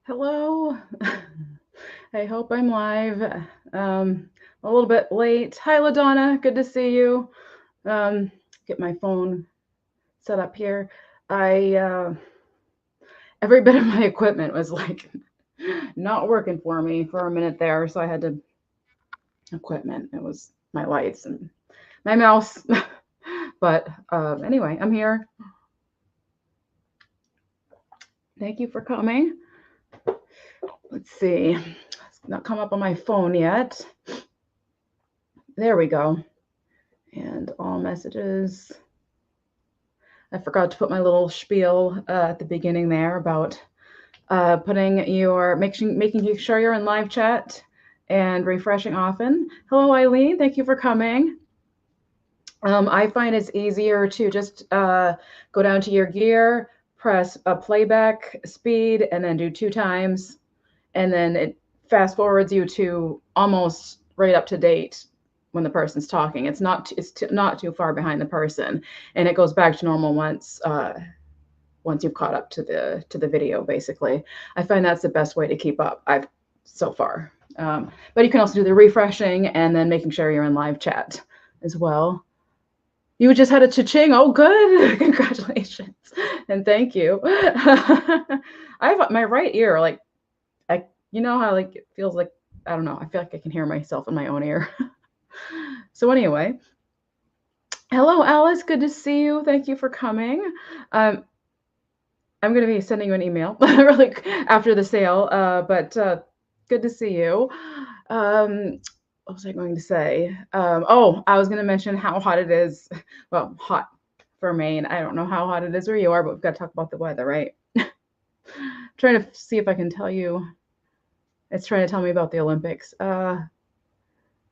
Hello. I hope I'm live. A little bit late. Hi, LaDonna. Good to see you. Um, get my phone set up here. I every bit of my equipment was like not working for me for a minute there, so I had to equipment. It was my lights and my mouse. But anyway, I'm here. Thank you for coming. Let's see. It's not come up on my phone yet. There we go. And all messages. I forgot to put my little spiel at the beginning there about making sure you're in live chat and refreshing often. Hello, Eileen. Thank you for coming. I find it's easier to just go down to your gear, press a playback speed, and then do 2 times, and then it fast forwards you to almost right up to date when the person's talking. It's not too far behind the person, and it goes back to normal once you've caught up to the video. Basically, I find that's the best way to keep up. I've so far, but you can also do the refreshing and then making sure you're in live chat as well. You just had a cha-ching. Oh, good. Congratulations. And thank you. I have my right ear, like, you know how, like, it feels like, I don't know. I feel like I can hear myself in my own ear. So anyway, hello, Alice. Good to see you. Thank you for coming. I'm going to be sending you an email really after the sale, but good to see you. What was I going to say? Oh, I was going to mention how hot it is. Well, hot for Maine. I don't know how hot it is where you are, but we've got to talk about the weather, right? Trying to see if I can tell you. It's trying to tell me about the Olympics,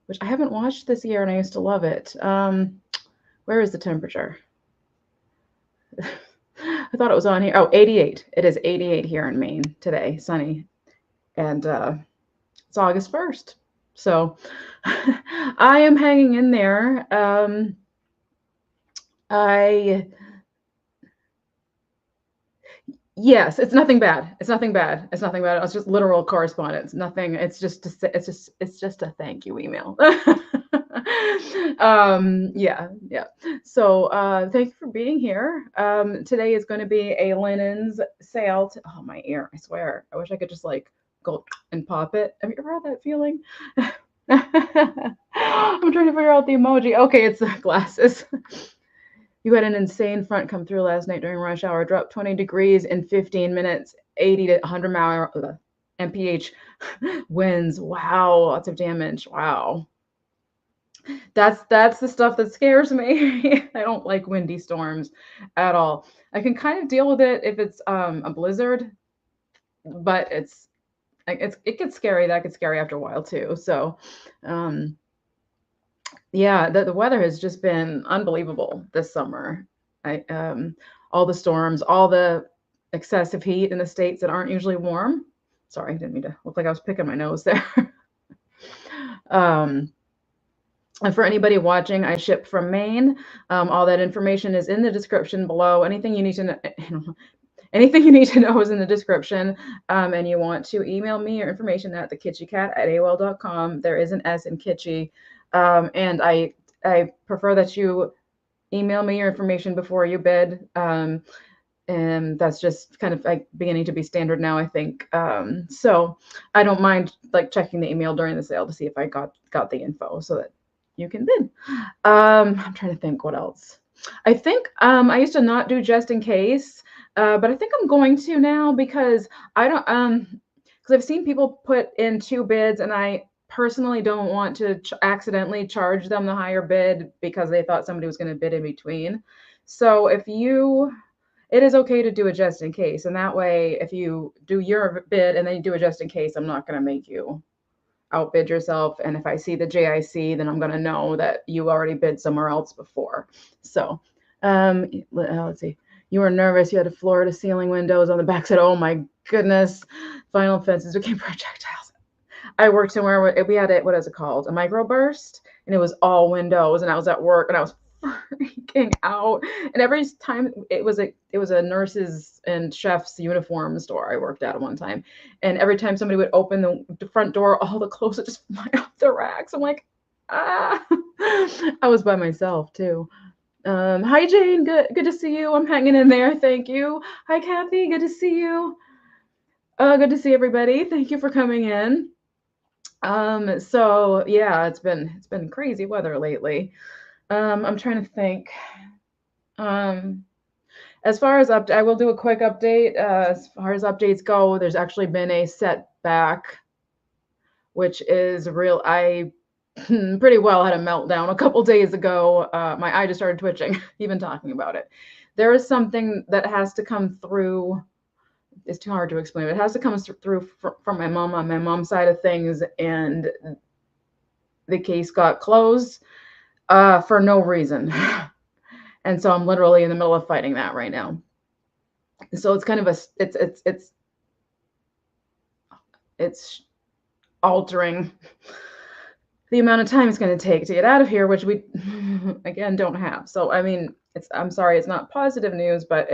which I haven't watched this year, and I used to love it. Where is the temperature? I thought it was on here. Oh, 88. It is 88 here in Maine today, sunny. And it's August 1st. So I am hanging in there. Yes, it's nothing bad. It's nothing bad. It's nothing bad. It's just literal correspondence. Nothing. It's just a thank you email. Yeah, yeah. So thank you for being here. Today is going to be a linens sale. Oh, my ear! I swear. I wish I could just like go and pop it. Have you ever had that feeling? I'm trying to figure out the emoji. Okay, it's the glasses. You had an insane front come through last night during rush hour. Dropped 20 degrees in 15 minutes, 80 to 100 mile mph winds. Wow, lots of damage. Wow. That's the stuff that scares me. I don't like windy storms at all. I can kind of deal with it if it's a blizzard, but it gets scary. That gets scary after a while too. So, yeah, the weather has just been unbelievable this summer. All the storms, all the excessive heat in the states that aren't usually warm. Sorry, I didn't mean to look like I was picking my nose there. um, and for anybody watching, I ship from Maine. All that information is in the description below. Anything you need to know, anything you need to know is in the description. And you want to email me your information at thekitschycat@aol.com. There is an S in kitschy. And I prefer that you email me your information before you bid. And that's just kind of like beginning to be standard now, I think. So I don't mind like checking the email during the sale to see if I got the info so that you can bid. I'm trying to think what else. I think I used to not do just in case, but I think I'm going to now because I don't because I've seen people put in 2 bids, and I personally don't want to accidentally charge them the higher bid because they thought somebody was going to bid in between. So it is okay to do a just in case, and that way if you do your bid and then you do a just in case, I'm not going to make you outbid yourself. And if I see the JIC, then I'm going to know that you already bid somewhere else before. So let's see. You were nervous. You had a floor to ceiling windows on the backside. Oh my goodness. Vinyl fences became projectiles. I worked somewhere where we had it, what is it called? A microburst. And it was all windows. And I was at work and I was freaking out. And every time it was a nurses and chef's uniform store I worked at one time. And every time somebody would open the front door, all the clothes would just fly off the racks. I'm like, ah. I was by myself too. Hi Jane, good to see you. I'm hanging in there. Thank you. Hi Kathy, good to see you. Good to see everybody. Thank you for coming in. So yeah, it's been crazy weather lately. I'm trying to think. As far as I will do a quick update. As far as updates go, there's actually been a setback, which is real. I pretty well had a meltdown a couple days ago. My eye just started twitching, even talking about it. There is something that has to come through. It's too hard to explain. It has to come through from my mom on my mom's side of things, and the case got closed for no reason. And so I'm literally in the middle of fighting that right now. So it's kind of it's altering the amount of time it's going to take to get out of here, which we again don't have. So I mean, I'm sorry, it's not positive news, but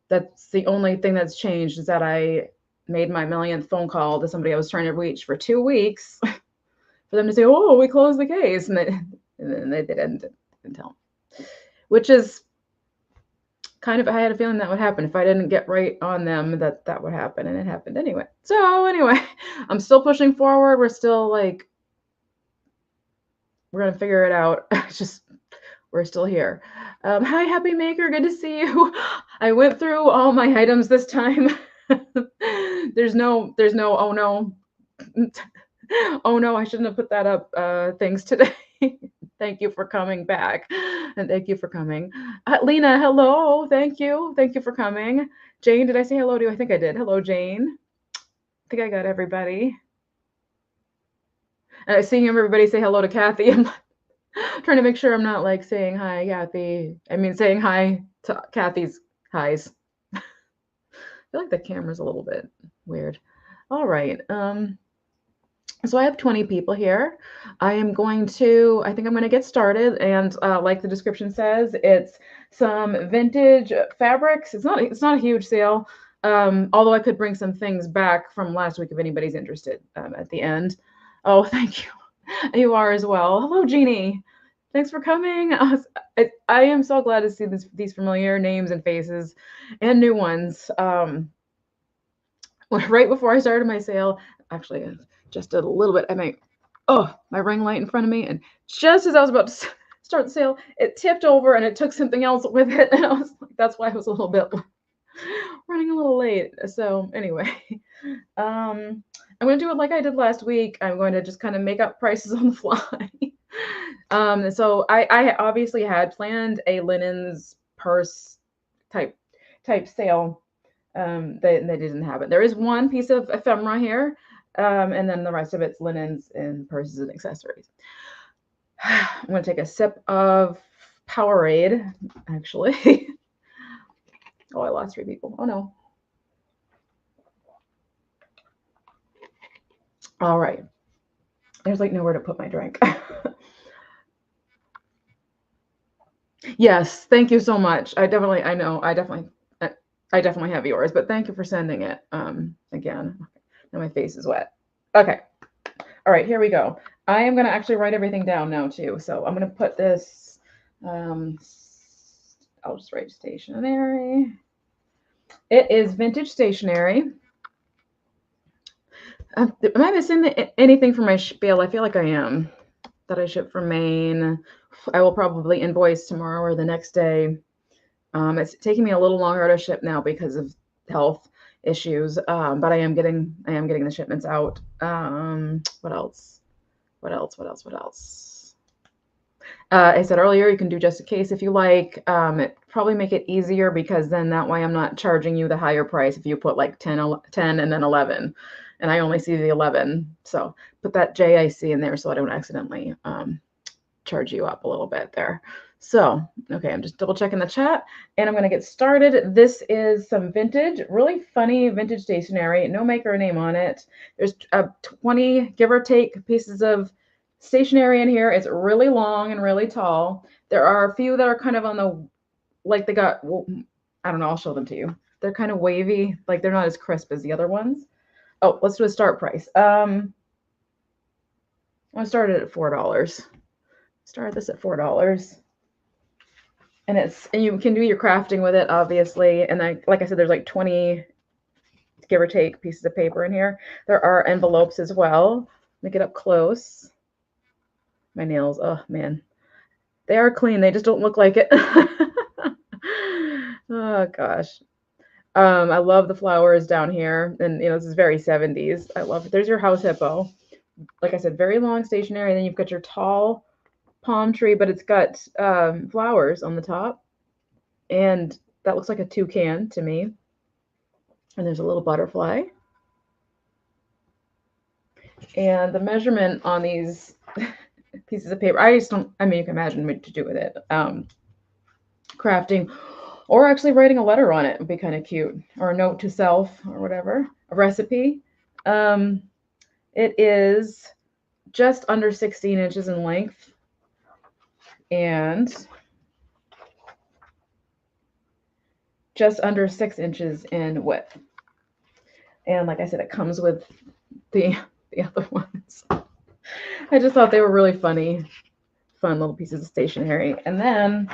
that's the only thing that's changed, is that I made my millionth phone call to somebody I was trying to reach for 2 weeks for them to say, oh, we closed the case. And then they didn't tell them, which is kind of, I had a feeling that would happen. If I didn't get right on them, that would happen. And it happened anyway. So anyway, I'm still pushing forward. We're still like, we're going to figure it out. We're still here. Hi, Happy Maker. Good to see you. I went through all my items this time. There's no, oh no. Oh no, I shouldn't have put that up things today. Thank you for coming back. And thank you for coming. Lena, hello. Thank you. Thank you for coming. Jane, did I say hello to you? I think I did. Hello, Jane. I think I got everybody. And seeing everybody say hello to Kathy. I'm trying to make sure I'm not like saying hi, Kathy. I mean, saying hi to Kathy's highs. I feel like the camera's a little bit weird. All right. So I have 20 people here. I think I'm going to get started. And like the description says, it's some vintage fabrics. It's not a huge sale. Although I could bring some things back from last week if anybody's interested at the end. Oh, thank you. You are as well. Hello, Jeannie. Thanks for coming. I am so glad to see these familiar names and faces and new ones. Right before I started my sale, actually, just a little bit, my ring light in front of me, and just as I was about to start the sale, it tipped over and it took something else with it, and I was like, that's why I was a little bit running a little late. So anyway, I'm going to do it like I did last week. I'm going to just kind of make up prices on the fly. So I obviously had planned a linens purse type sale. They didn't have it. There is one piece of ephemera here, and then the rest of it's linens and purses and accessories. I'm going to take a sip of Powerade, actually. Oh, I lost 3 people. Oh, no. All right. There's like nowhere to put my drink. Yes, thank you so much. I definitely have yours, but thank you for sending it. Again, now my face is wet. Okay. All right, here we go. I am going to actually write everything down now too. So I'm going to put this, I'll just write stationery. It is vintage stationery. Am I missing anything from my spiel? I feel like I am. That I ship from Maine. I will probably invoice tomorrow or the next day. It's taking me a little longer to ship now because of health issues, but I am getting the shipments out. What else? I said earlier, you can do just a case if you like. It probably make it easier, because then that way I'm not charging you the higher price if you put like 10 and then 11, and I only see the 11. So put that JIC in there so I don't accidentally charge you up a little bit there. So, okay, I'm just double checking the chat, and I'm going to get started. This is some vintage, really funny vintage stationery, no maker name on it. There's 20, give or take, pieces of stationery in here. It's really long and really tall. There are a few that are kind of on the, like they got, well, I don't know, I'll show them to you. They're kind of wavy, like they're not as crisp as the other ones. Oh, let's do a start price. I started at $4. Started this at $4. And you can do your crafting with it, obviously. And like I said, there's like 20, give or take, pieces of paper in here. There are envelopes as well. Let me get up close. My nails, oh man, they are clean. They just don't look like it. Oh gosh. I love the flowers down here, and this is very 70s. I love it. There's your house hippo. Like I said, very long stationery. And then you've got your tall palm tree, but it's got flowers on the top, and that looks like a toucan to me. And there's a little butterfly. And the measurement on these pieces of paper, I just don't, I mean, you can imagine what to do with it. Crafting, or actually writing a letter on it would be kind of cute, or a note to self, or whatever, a recipe. It is just under 16 inches in length, and just under 6 inches in width. And like I said, it comes with the other ones. I just thought they were really funny, fun little pieces of stationery. And then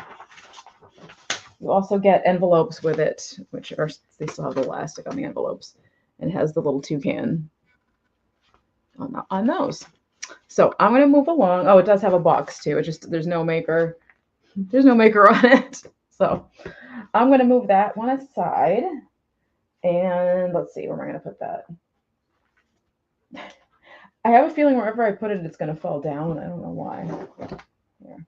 you also get envelopes with it, which are, they still have the elastic on the envelopes, and has the little toucan on those. So I'm going to move along. Oh, it does have a box too. It just, there's no maker on it. So I'm going to move that one aside. And let's see, where am I going to put that? I have a feeling wherever I put it, it's going to fall down. I don't know why. Here.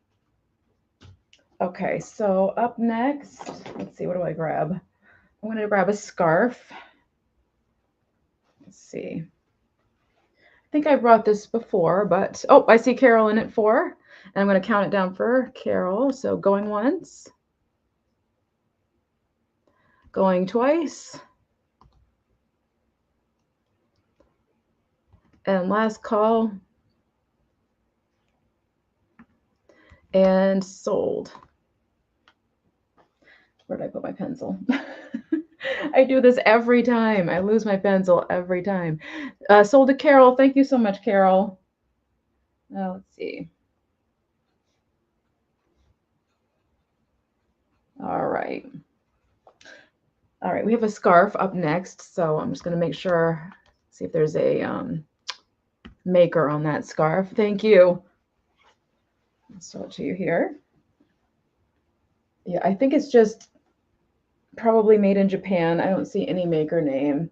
Okay, so up next, let's see, what do I grab? I'm going to grab a scarf. Let's see. I think I brought this before, but, oh, I see Carol in it for, and I'm going to count it down for Carol. So going once, going twice, and last call, and sold. Where did I put my pencil? I do this every time. I lose my pencil every time. Sold to Carol. Thank you so much, Carol. Now let's see. All right. All right, we have a scarf up next. So I'm just going to make sure, see if there's a maker on that scarf. Thank you. I'll show it to you here. Yeah, I think it's just probably made in Japan. I don't see any maker name.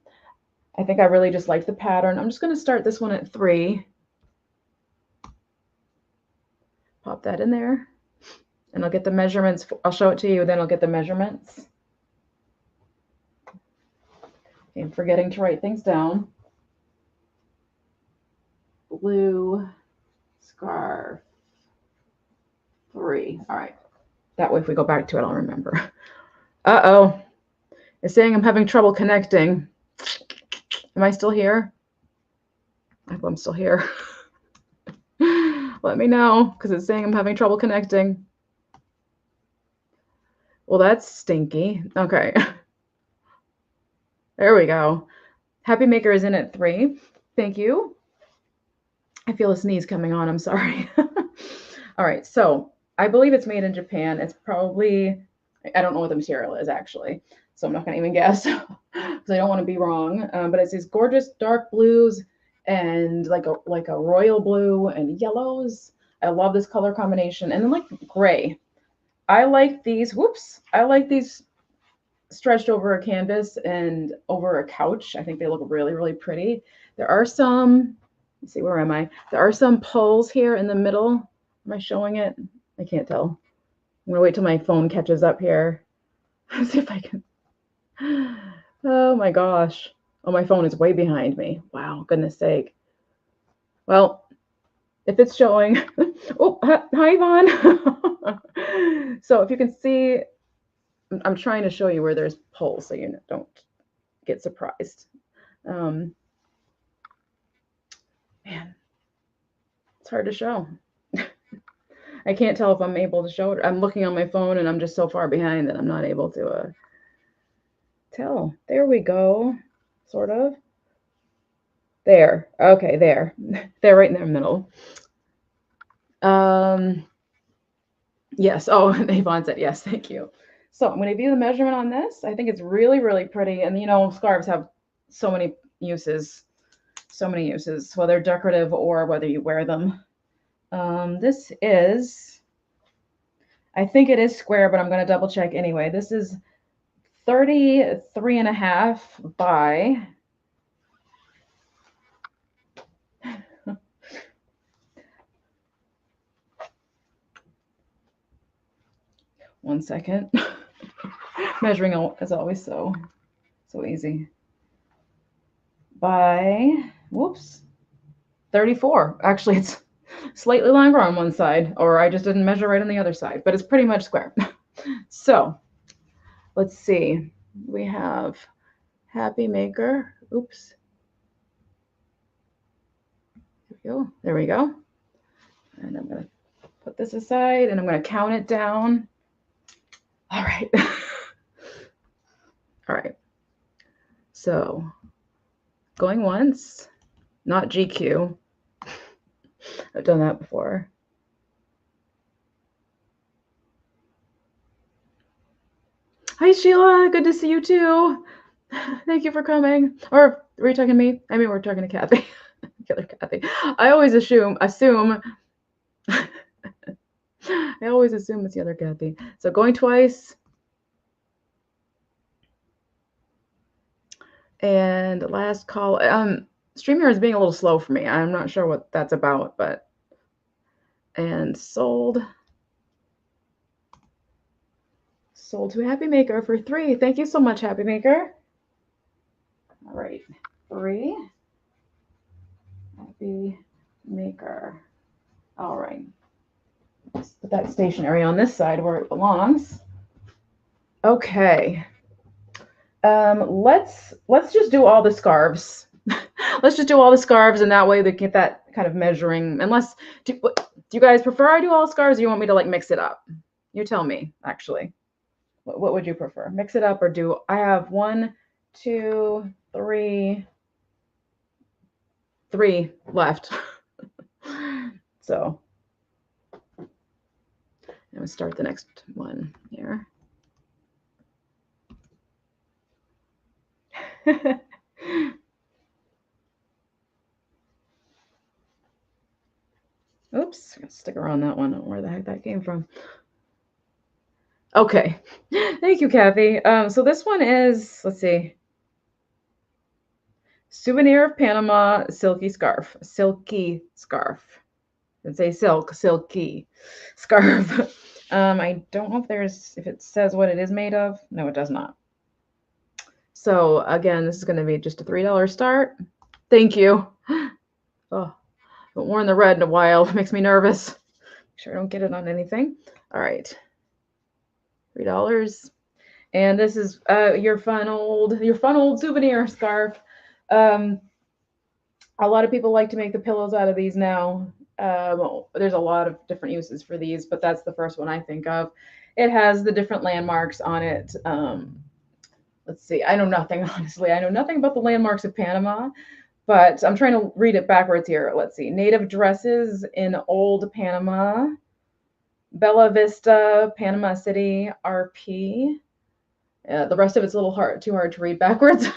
I think I really just like the pattern. I'm just going to start this one at 3. Pop that in there, and I'll get the measurements. I'll show it to you, then I'll get the measurements. Okay, I'm forgetting to write things down. Blue scarf 3. All right. That way, if we go back to it, I'll remember. Uh-oh. It's saying I'm having trouble connecting. Am I still here? I hope I'm still here. Let me know, because it's saying I'm having trouble connecting. Well, that's stinky. Okay. There we go. Happy Maker is in at 3. Thank you. I feel a sneeze coming on. I'm sorry. All right. So I believe it's made in Japan. It's probably, I don't know what the material is actually, so I'm not going to even guess because I don't want to be wrong. But it's these gorgeous dark blues and like a royal blue and yellows. I love this color combination. And then like gray. I like these. Whoops. I like these stretched over a canvas and over a couch. I think they look really, really pretty. There are some, let's see, where am I? There are some pulls here in the middle. Am I showing it? I can't tell. I'm gonna wait till my phone catches up here. Let's see if I can. Oh my gosh. Oh, my phone is way behind me. Wow, goodness sake. Well, if it's showing, oh, hi, Yvonne. So if you can see, I'm trying to show you where there's pulls so you don't get surprised. Man, it's hard to show. I can't tell if I'm able to show it. I'm looking on my phone and I'm just so far behind that I'm not able to tell. There we go, sort of. There. Okay, there. They're right in the middle. Yes. Oh, Yvonne said yes. Thank you. So I'm going to view the measurement on this. I think it's really, really pretty. And you know, scarves have so many uses, whether decorative or whether you wear them. This is, I think it is square, but I'm going to double check anyway. This is 33.5 by 1 second. Measuring is always so easy. By, whoops, 34. Actually, it's slightly longer on one side, or I just didn't measure right on the other side, but it's pretty much square. So let's see. We have Happy Maker. Oops. There we go. And I'm going to put this aside and I'm going to count it down. All right. All right. So going once, not GQ. I've done that before. Hi, Sheila. Good to see you too. Thank you for coming. Or were you talking to me? I mean, we're talking to Kathy. Killer Kathy. I always assume. I always assume it's the other Kathy. So going twice. And last call. StreamYard is being a little slow for me. I'm not sure what that's about, but. And sold. Sold to Happy Maker for 3. Thank you so much, Happy Maker. All right, 3. Happy Maker. All right. Let's put that stationery on this side where it belongs. Okay. Let's just do all the scarves. Let's just do all the scarves, and that way they get that kind of measuring. Unless, do you guys prefer I do all scarves, or you want me to like mix it up? You tell me, actually. What would you prefer? Mix it up or do, I have 1, 2, 3 left. So I'm gonna start the next one here. Oops, gotta stick around that one. I don't know where the heck that came from. Okay, thank you, Kathy. So this one is, let's see, Souvenir of Panama silky scarf. Silky scarf. Let's say silky scarf. I don't know if it says what it is made of. No, it does not. So again, this is going to be just a $3 start. Thank you. Oh, haven't worn the red in a while. It makes me nervous. Make sure I don't get it on anything. All right. $3. And this is your fun old souvenir scarf. A lot of people like to make the pillows out of these now. There's a lot of different uses for these, but that's the first one I think of. It has the different landmarks on it. Let's see. I know nothing, honestly. I know nothing about the landmarks of Panama, but I'm trying to read it backwards here. Let's see. Native dresses in Old Panama, Bella Vista, Panama City, RP. The rest of it's a little too hard to read backwards.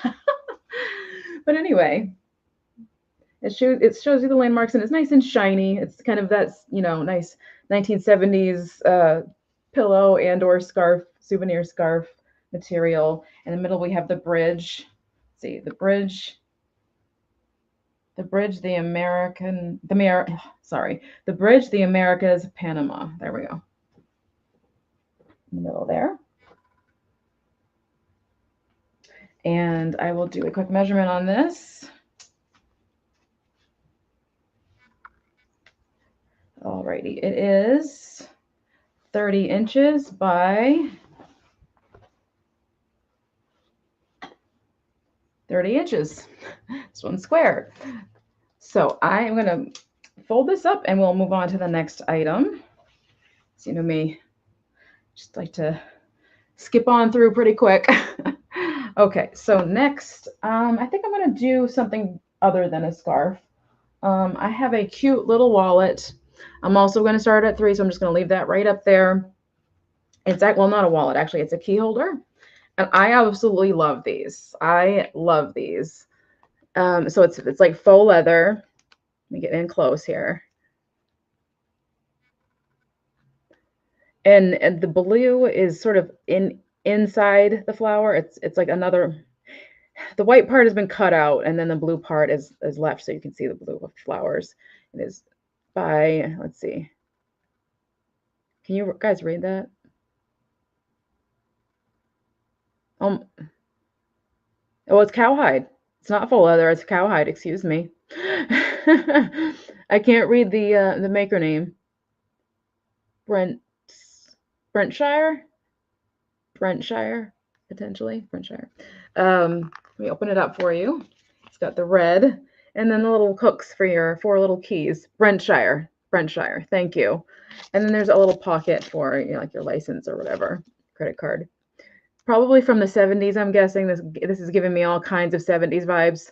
But anyway, it shows you the landmarks, and it's nice and shiny. It's kind of that, nice 1970s pillow and or scarf, souvenir scarf material. In the middle, we have the bridge. Let's see, the bridge, the bridge, the bridge, the Americas, Panama. There we go. In the middle there. And I will do a quick measurement on this. Alrighty, it is 30 inches by 30 inches. This one's square. So I am going to fold this up and we'll move on to the next item. So, you know me, just like to skip on through pretty quick. Okay, so next, I think I'm going to do something other than a scarf. I have a cute little wallet. I'm also going to start at 3, so I'm just going to leave that right up there. It's well, not a wallet, actually. It's a key holder. And I absolutely love these. I love these. So it's like faux leather. Let me get in close here. And the blue is sort of inside the flower. It's like another. The white part has been cut out, and then the blue part is left, so you can see the blue flowers. It is by, let's see. Can you guys read that? Oh, it's cowhide. It's not faux leather. It's cowhide. Excuse me. I can't read the maker name. Brentshire, potentially Brentshire. Let me open it up for you. It's got the red, and then the little hooks for your 4 little keys. Brentshire. Thank you. And then there's a little pocket for, you know, like your license or whatever, credit card. Probably from the 70s, I'm guessing. This is giving me all kinds of 70s vibes.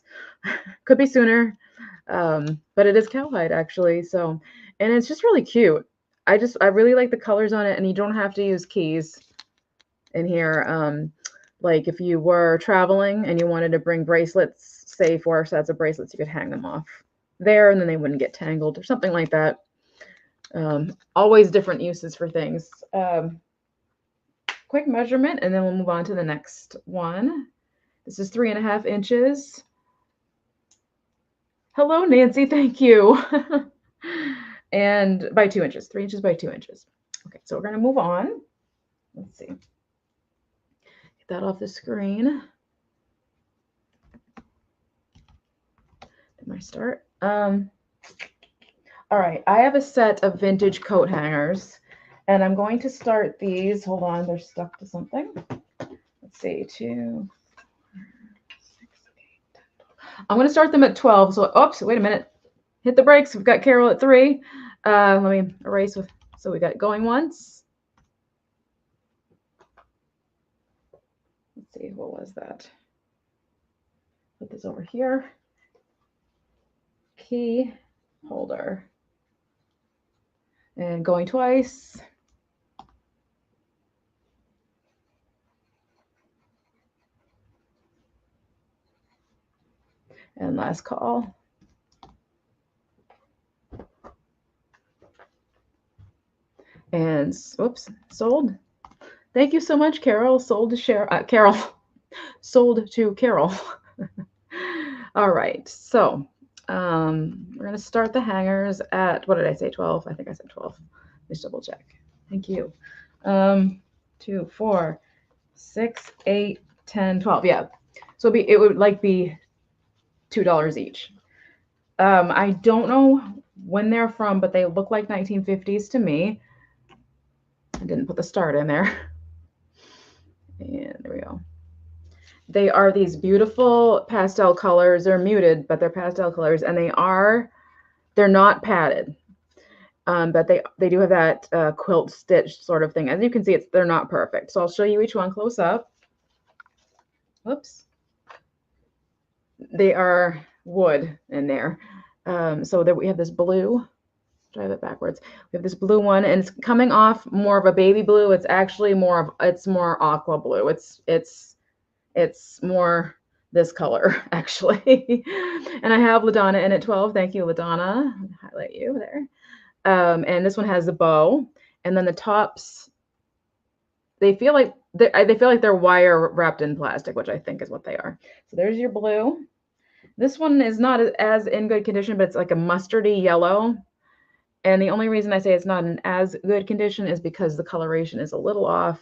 Could be sooner, but it is cowhide actually. So, and it's just really cute. I really like the colors on it, and you don't have to use keys in here. Like if you were traveling and you wanted to bring bracelets, say 4 sets of bracelets, you could hang them off there, and then they wouldn't get tangled or something like that. Always different uses for things. Quick measurement, and then we'll move on to the next one. This is 3.5 inches. Hello, Nancy. Thank you. And by 2 inches, 3 inches by 2 inches. Okay, so we're going to move on. Let's see. Get that off the screen. Did I start? All right, I have a set of vintage coat hangers, and I'm going to start these. Hold on, they're stuck to something. Let's see, 2, 4, 6, 8, 10, 12. I'm going to start them at 12. So, oops, wait a minute. Hit the brakes. We've got Carol at 3. Let me erase with. So we got going once. Let's see, what was that? Put this over here. Key holder. And going twice. And last call. And whoops, sold. Thank you so much, Carol. Sold to share. Carol. Sold to Carol. All right, so we're going to start the hangers at, what did I say, 12? I think I said 12. Just double check. Thank you. 2, 4, 6, 8, 10, 12. Yeah. So it would like be $2 each. I don't know when they're from, but they look like 1950s to me. I didn't put the start in there. And there we go. They are these beautiful pastel colors. They're muted, but they're pastel colors, and they're not padded. But they do have that quilt stitch sort of thing. As you can see, they're not perfect. So I'll show you each one close up. Whoops. They are wood in there. So there we have this blue. Drive it backwards. We have this blue one, and it's coming off more of a baby blue. It's actually more aqua blue. It's more this color actually. And I have LaDonna in at 12. Thank you, LaDonna. Highlight you there. And this one has the bow, and then the tops. They feel like they're wire wrapped in plastic, which I think is what they are. So there's your blue. This one is not as in good condition, but it's like a mustardy yellow. And the only reason I say it's not in as good condition is because the coloration is a little off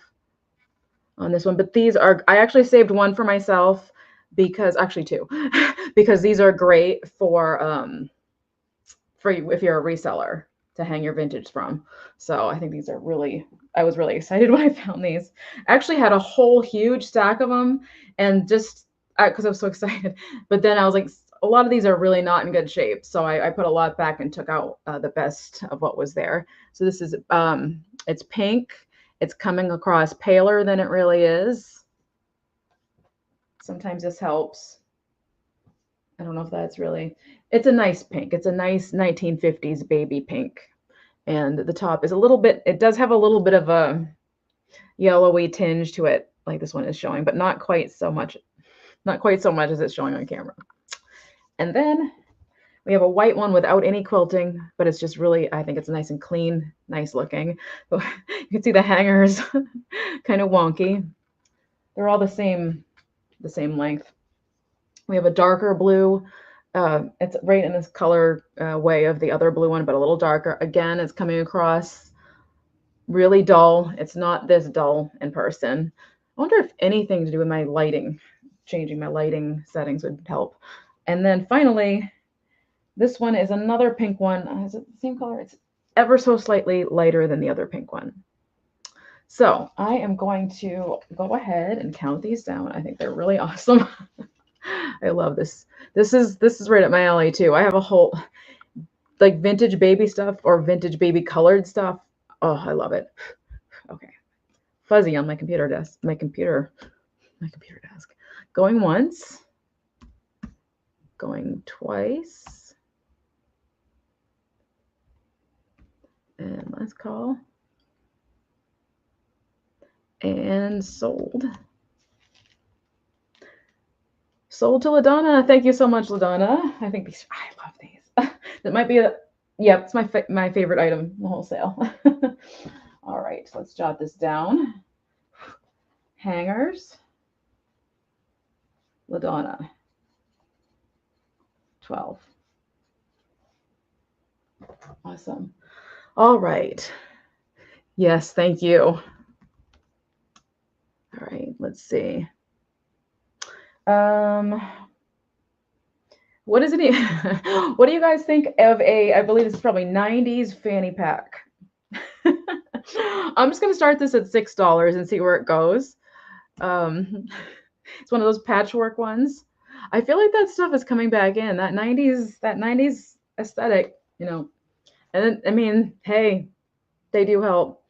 on this one. But these are, I actually saved one for myself because, actually 2, because these are great for if you're a reseller to hang your vintage from. So I think these are I was really excited when I found these. I actually had a whole huge stack of them, and just because I was so excited. But then I was like, a lot of these are really not in good shape. So I put a lot back and took out the best of what was there. So this is It's pink. It's coming across paler than it really is. Sometimes this helps. I don't know if that's really, it's a nice pink. It's a nice 1950s baby pink. And the top is a little bit, it does have a little bit of a yellowy tinge to it, like this one is showing, but not quite so much as it's showing on camera. And then we have a white one without any quilting, but it's just really, I think it's nice and clean, nice looking. You can see the hangers kind of wonky. They're all the same length. We have a darker blue. It's right in this color way of the other blue one, but a little darker. Again, it's coming across really dull. It's not this dull in person. I wonder if anything to do with my lighting, changing my lighting settings would help. And then finally, this one is another pink one. Is it the same color? It's ever so slightly lighter than the other pink one. So I am going to go ahead and count these down. I think they're really awesome. I love this. This is right up my alley too. I have a whole like vintage baby stuff or vintage baby colored stuff. Oh, I love it. Okay. Fuzzy on my computer desk. My computer desk. Going once. Going twice. And last call. And sold. Sold to LaDonna. Thank you so much, LaDonna. I think these, I love these. That might be a, yep, it's my favorite item in the whole sale. All right, let's jot this down. Hangers. LaDonna. 12. Awesome. All right. Yes, thank you. All right, let's see. What is it? What do you guys think of I believe this is probably 90s fanny pack. I'm just going to start this at $6 and see where it goes. It's one of those patchwork ones. I feel like that stuff is coming back in, that 90s aesthetic, you know. And I mean, hey, they do help.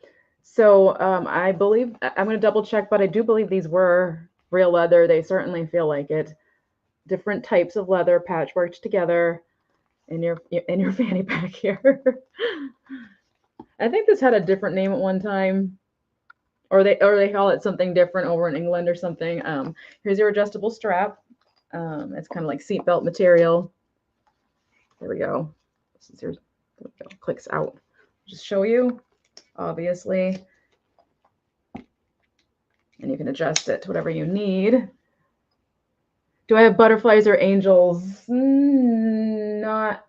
So I believe, I'm going to double check, but I do believe these were real leather. They certainly feel like it. Different types of leather patchworked together in your fanny pack here. I think this had a different name at one time, or they call it something different over in England or something. Here's your adjustable strap. It's kind of like seatbelt material. There we go. There we go. Clicks out. Just show you, obviously. And you can adjust it to whatever you need. Do I have butterflies or angels? Not.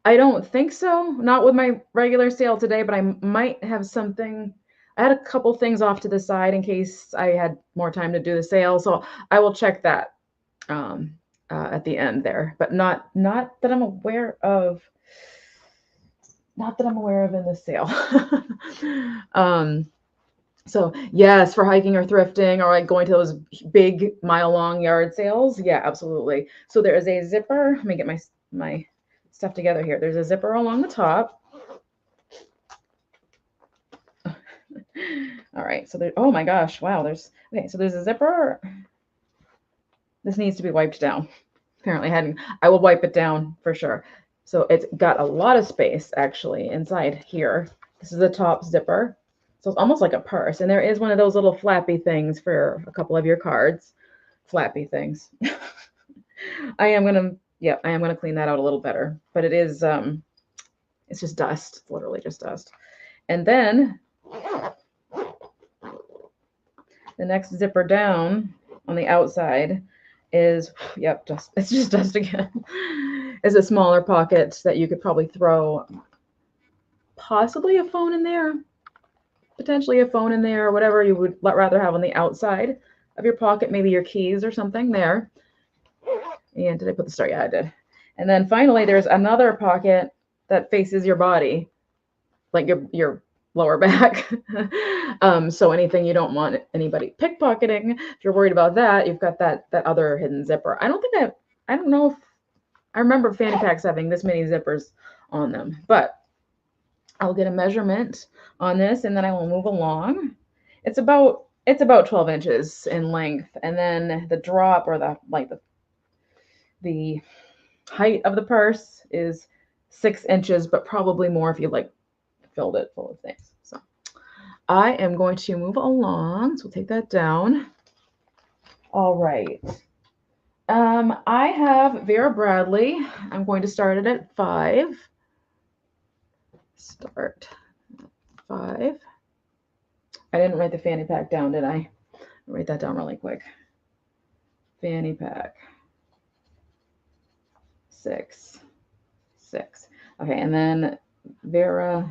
I don't think so. Not with my regular sale today, but I might have something. I had a couple things off to the side in case I had more time to do the sale. So I will check that at the end there, but not that I'm aware of. Not that I'm aware of in the sale. So yes, for hiking or thrifting or like going to those big mile-long yard sales. Yeah, absolutely. So there is a zipper. Let me get my stuff together here. There's a zipper along the top. All right. So there, oh my gosh. Wow. Okay. So there's a zipper. This needs to be wiped down. Apparently I will wipe it down for sure. So it's got a lot of space actually inside here. This is the top zipper. So it's almost like a purse. And there is one of those little flappy things for a couple of your cards. Flappy things. I am going to clean that out a little better. But it is, it's just dust. It's literally just dust. And then the next zipper down on the outside is, yep, dust. It's just dust again. Is a smaller pocket that you could probably throw possibly a phone in there. Potentially a phone in there, or whatever you would rather have on the outside of your pocket, maybe your keys or something there. And did I put the star? Yeah, I did. And then finally, there's another pocket that faces your body, like your lower back. So anything you don't want anybody pickpocketing, if you're worried about that, you've got that other hidden zipper. I don't know if I remember fanny packs having this many zippers on them, but I'll get a measurement on this, and then I will move along. It's about 12 inches in length, and then the drop, or the height of the purse is 6 inches, but probably more if you like filled it full of things. So I am going to move along. So we'll take that down. All right. I have Vera Bradley. I'm going to start it at 5. Start 5. I didn't write the fanny pack down, did I? I'll write that down really quick. Fanny pack. 6. Okay, and then Vera.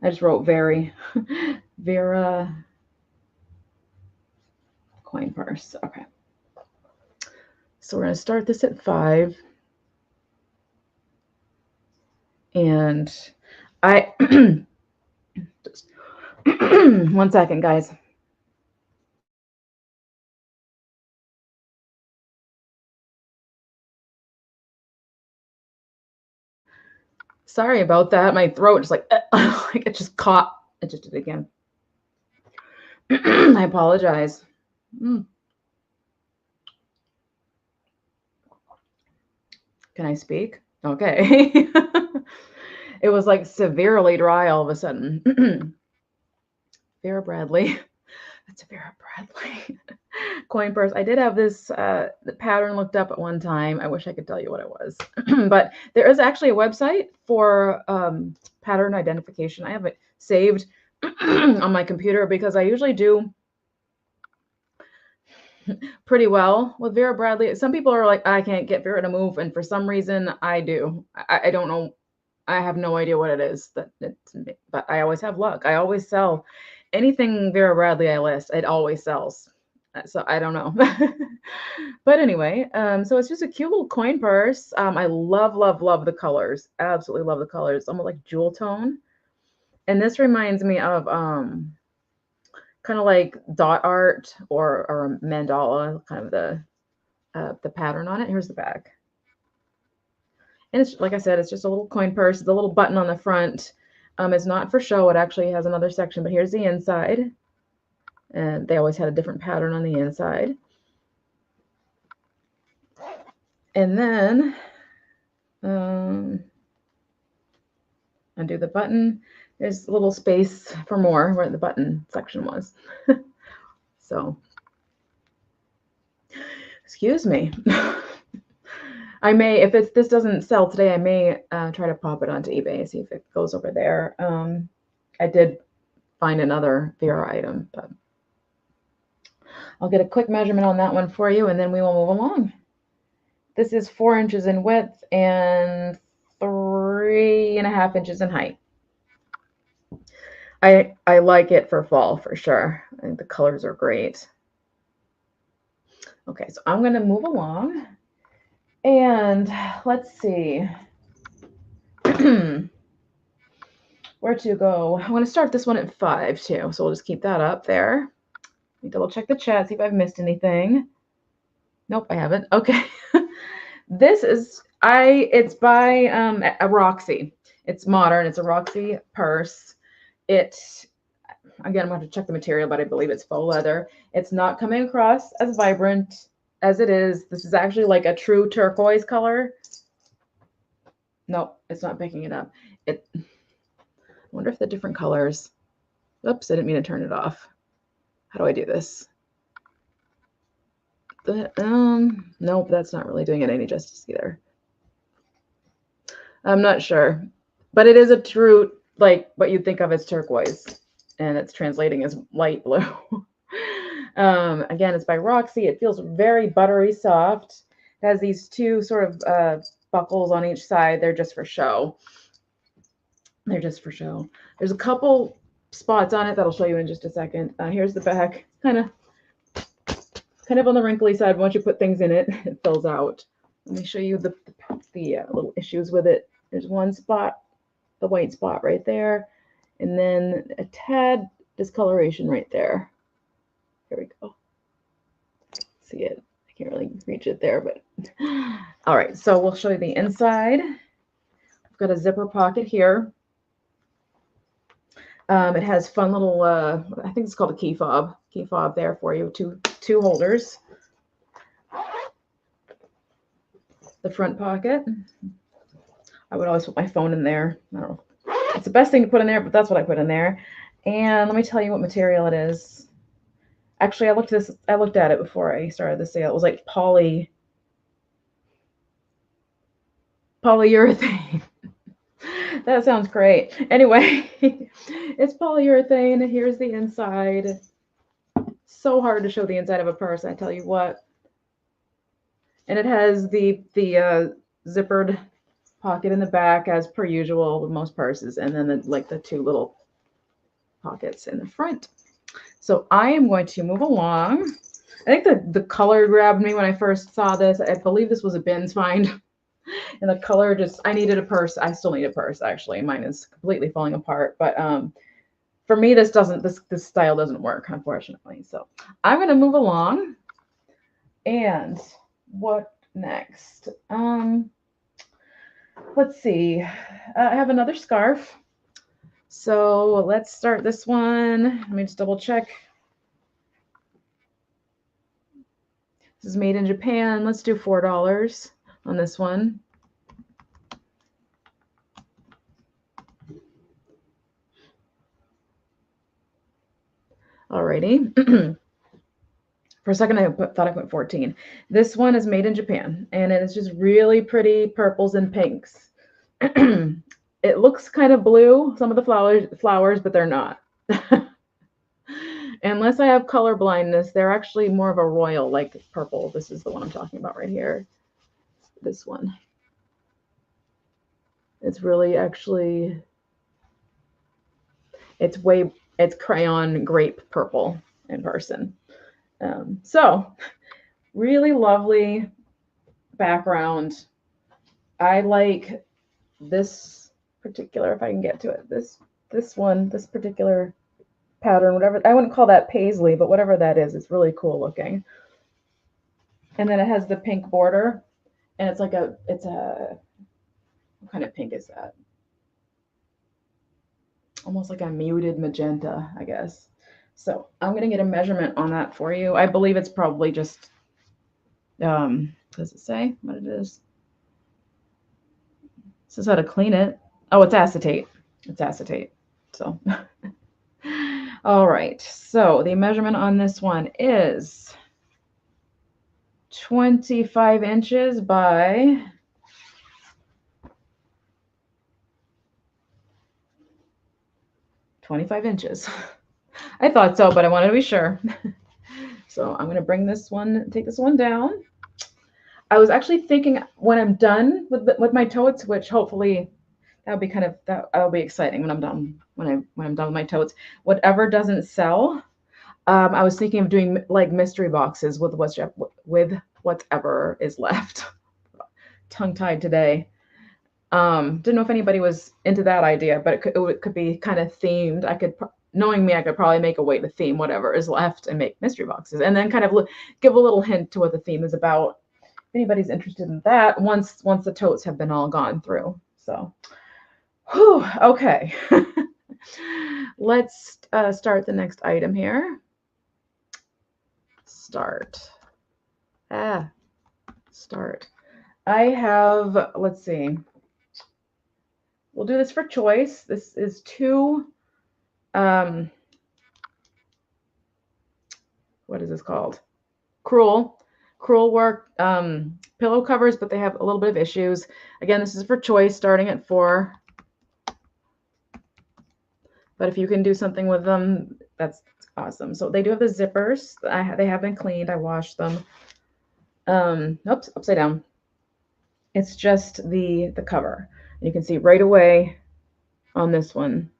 I just wrote very. Vera coin purse. Okay. So we're going to start this at 5. And I just 1 second, guys. Sorry about that. My throat just like it just caught. It just did it again. I apologize. Can I speak? Okay. It was like severely dry all of a sudden. Vera Bradley. That's a Vera Bradley coin purse. I did have this pattern looked up at one time. I wish I could tell you what it was. But there is actually a website for pattern identification. I have it saved on my computer because I usually do pretty well with Vera Bradley. Some people are like, I can't get Vera to move. And for some reason, I do. I don't know. I have no idea what it is. But I always have luck. I always sell anything Vera Bradley I list. It always sells. So I don't know. But anyway, so it's just a cute little coin purse. I love the colors. Absolutely love the colors. Almost like jewel tone. And this reminds me of kind of like dot art or mandala, kind of the pattern on it. Here's the back. And it's, like I said, it's just a little coin purse. The little button on the front. It's not for show. It actually has another section, but here's the inside. And they always had a different pattern on the inside. And then undo the button. There's a little space for more where the button section was. So, excuse me. I may, if this doesn't sell today, I may try to pop it onto eBay, see if it goes over there. I did find another Vera item, but I'll get a quick measurement on that one for you, and then we will move along. This is 4 inches in width and 3.5 inches in height. I like it for fall for sure. I think the colors are great. Okay, so I'm going to move along. And let's see where to go. I want to start this one at 5 too, so we'll just keep that up there. Let me double check the chat, see if I've missed anything. Nope, I haven't. Okay. This is it's by a Roxy. It's modern. It's a Roxy purse. Again, I'm going to check the material, but I believe it's faux leather. It's not coming across as vibrant as it is. This is actually like a true turquoise color. Nope, it's not picking it up. I wonder if the different colors. Oops, I didn't mean to turn it off. How do I do this? Nope, that's not really doing it any justice either. I'm not sure, but it is a true, like what you'd think of as turquoise, and it's translating as light blue. Again, it's by Roxy. It feels very buttery soft. It has these two sort of buckles on each side. They're just for show. They're just for show. There's a couple spots on it that I'll show you in just a second. Here's the back. Kind of on the wrinkly side. Once you put things in it, it fills out. Let me show you the little issues with it. There's one spot, the white spot right there, and then a tad discoloration right there. There we go. See it? I can't really reach it there, but all right. So we'll show you the inside. I've got a zipper pocket here. It has fun little, I think it's called a key fob there for you, two holders. The front pocket. I would always put my phone in there. I don't know. It's the best thing to put in there, but that's what I put in there. And let me tell you what material it is. Actually, I looked at it before I started the sale. It was like polyurethane. That sounds great. Anyway, it's polyurethane. Here's the inside. So hard to show the inside of a purse, I tell you what. And it has the zippered pocket in the back, as per usual with most purses, and then the two little pockets in the front. So I am going to move along. I think the color grabbed me when I first saw this. I believe this was a bins find. And the color I needed a purse. I still need a purse, actually. Mine is completely falling apart. But for me, this style doesn't work, unfortunately. So I'm going to move along. And what next? Let's see. I have another scarf. So let's start this one. Let me just double check. This is made in Japan. Let's do $4 on this one. Alrighty. For a second, I thought I put 14. This one is made in Japan, and it is just really pretty purples and pinks. It looks kind of blue, some of the flowers, but they're not. Unless I have color blindness, they're actually more of a royal, like purple. This is the one I'm talking about right here. This one. It's really actually, it's crayon grape purple in person. So really lovely background. I like this particular, if I can get to it, this particular pattern, whatever. I wouldn't call that paisley, but whatever that is, it's really cool looking. And then it has the pink border, and it's what kind of pink is that? Almost like a muted magenta, I guess. So I'm going to get a measurement on that for you. I believe it's probably just, does it say what it is? It says how to clean it. Oh, it's acetate. It's acetate. So, all right. So the measurement on this one is 25 inches by 25 inches. I thought so, but I wanted to be sure. So I'm going to take this one down. I was actually thinking when I'm done with my totes, which hopefully that'll be exciting when I'm done when I'm done with my totes. Whatever doesn't sell, I was thinking of doing like mystery boxes with whatever is left. Tongue-tied today. Didn't know if anybody was into that idea, but it could be kind of themed. Knowing me, I could probably make a way to theme whatever is left and make mystery boxes, and then kind of give a little hint to what the theme is about. If anybody's interested in that, once the totes have been all gone through. So, whew, okay. Let's start the next item here. Start. I have, let's see. We'll do this for choice. This is two, what is this called? Crewel work pillow covers, but they have a little bit of issues. Again, this is for choice, starting at $4. But if you can do something with them, that's awesome. So they do have the zippers. They have been cleaned. I washed them. Oops, upside down. It's just the cover. And you can see right away on this one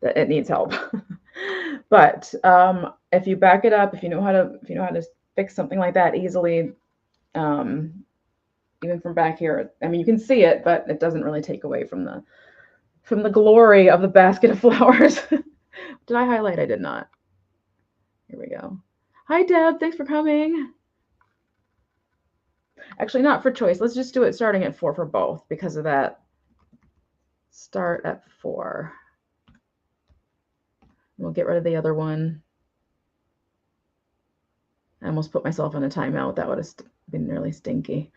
that it needs help. But if you back it up, if you know how to fix something like that easily, even from back here, I mean, you can see it, but it doesn't really take away from the glory of the basket of flowers. Did I highlight? I did not. Here we go. Hi, Deb. Thanks for coming. Actually, not for choice. Let's just do it starting at 4 for both because of that. Start at 4. We'll get rid of the other one. I almost put myself in a timeout. That would have been really stinky.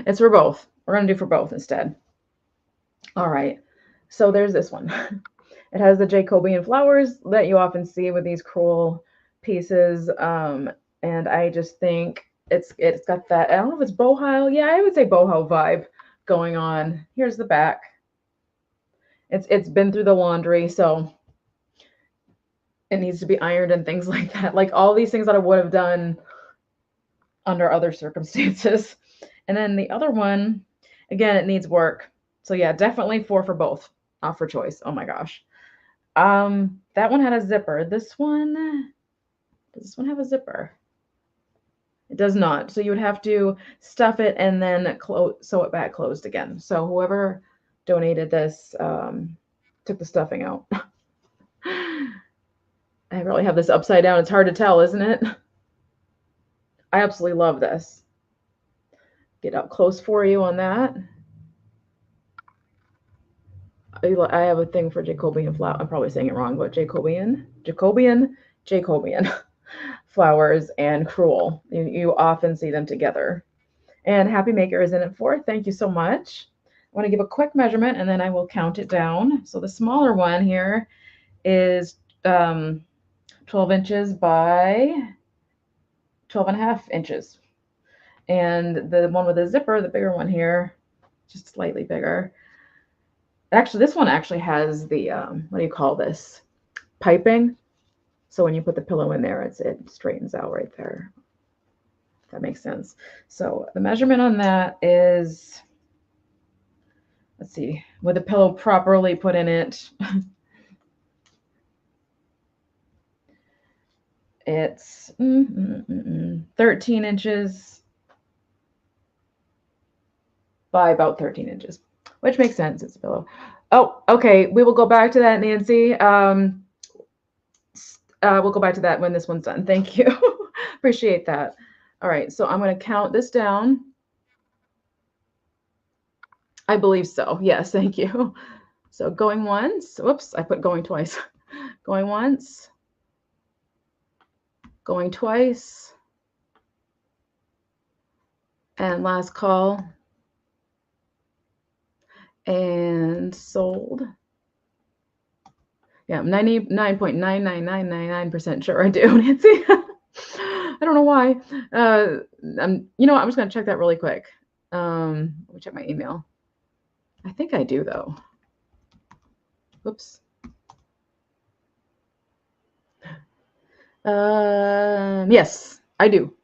It's for both. We're going to do for both instead. All right. So there's this one. It has the Jacobean flowers that you often see with these crewel pieces. And I just think it's got that, I don't know if it's boho. Yeah, I would say boho vibe going on. Here's the back. It's been through the laundry, so it needs to be ironed and things like that. Like all these things that I would have done under other circumstances. And then the other one, again, it needs work. So yeah, definitely 4 for both. For choice. Oh my gosh. That one had a zipper. This one, does this one have a zipper? It does not. So you would have to stuff it and then sew it back closed again. So whoever donated this took the stuffing out. I really have this upside down. It's hard to tell, isn't it? I absolutely love this. Get up close for you on that. I have a thing for Jacobean flower. I'm probably saying it wrong, but Jacobean flowers and crewel. You often see them together. And Happy Maker is in it for. Thank you so much. I want to give a quick measurement and then I will count it down. So the smaller one here is 12 inches by 12.5 inches. And the one with the zipper, the bigger one here, just slightly bigger. Actually, this one actually has the, what do you call this? Piping. So when you put the pillow in there, it straightens out right there. If that makes sense. So the measurement on that is, let's see, with the pillow properly put in it, it's 13 inches by about 13 inches, which makes sense. It's a pillow. Oh, okay. We will go back to that, Nancy. We'll go back to that when this one's done. Thank you. Appreciate that. All right. So I'm going to count this down. I believe so. Yes. Thank you. So going once. Whoops. I put going twice. Going once. Going twice. And last call. And sold. Yeah, 99.99999% sure I do, Nancy. I don't know why. I'm just going to check that really quick. Let me check my email. I think I do, though. Whoops. Yes, I do.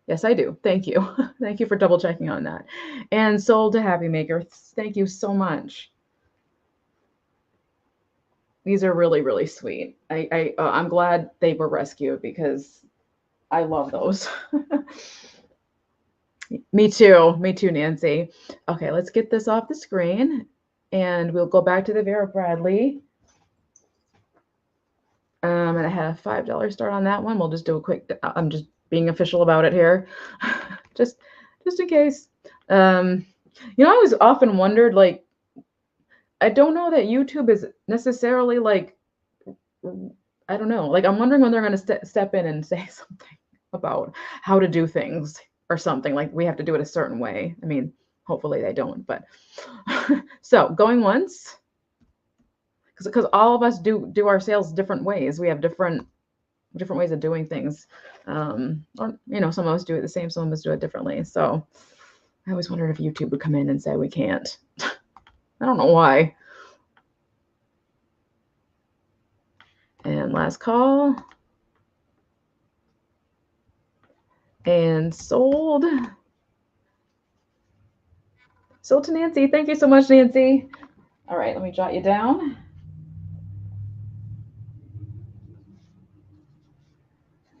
Yes, I do. Thank you. Thank you for double checking on that. And sold to Happy Maker. Thank you so much. These are really, really sweet. I'm glad they were rescued because I love those. Me too. Me too, Nancy. Okay, let's get this off the screen and we'll go back to the Vera Bradley. And I had a $5 start on that one. We'll just do a quick, I'm just being official about it here. just in case. I always often wondered, like, I don't know that YouTube is necessarily like, I don't know. Like, I'm wondering when they're going to step in and say something about how to do things or something. Like, we have to do it a certain way. I mean, hopefully they don't. But so going once, because all of us do our sales different ways. We have different ways of doing things. Or some of us do it the same. Some of us do it differently. So I always wondered if YouTube would come in and say we can't. I don't know why. And last call. And sold. Sold to Nancy. Thank you so much, Nancy. All right, let me jot you down.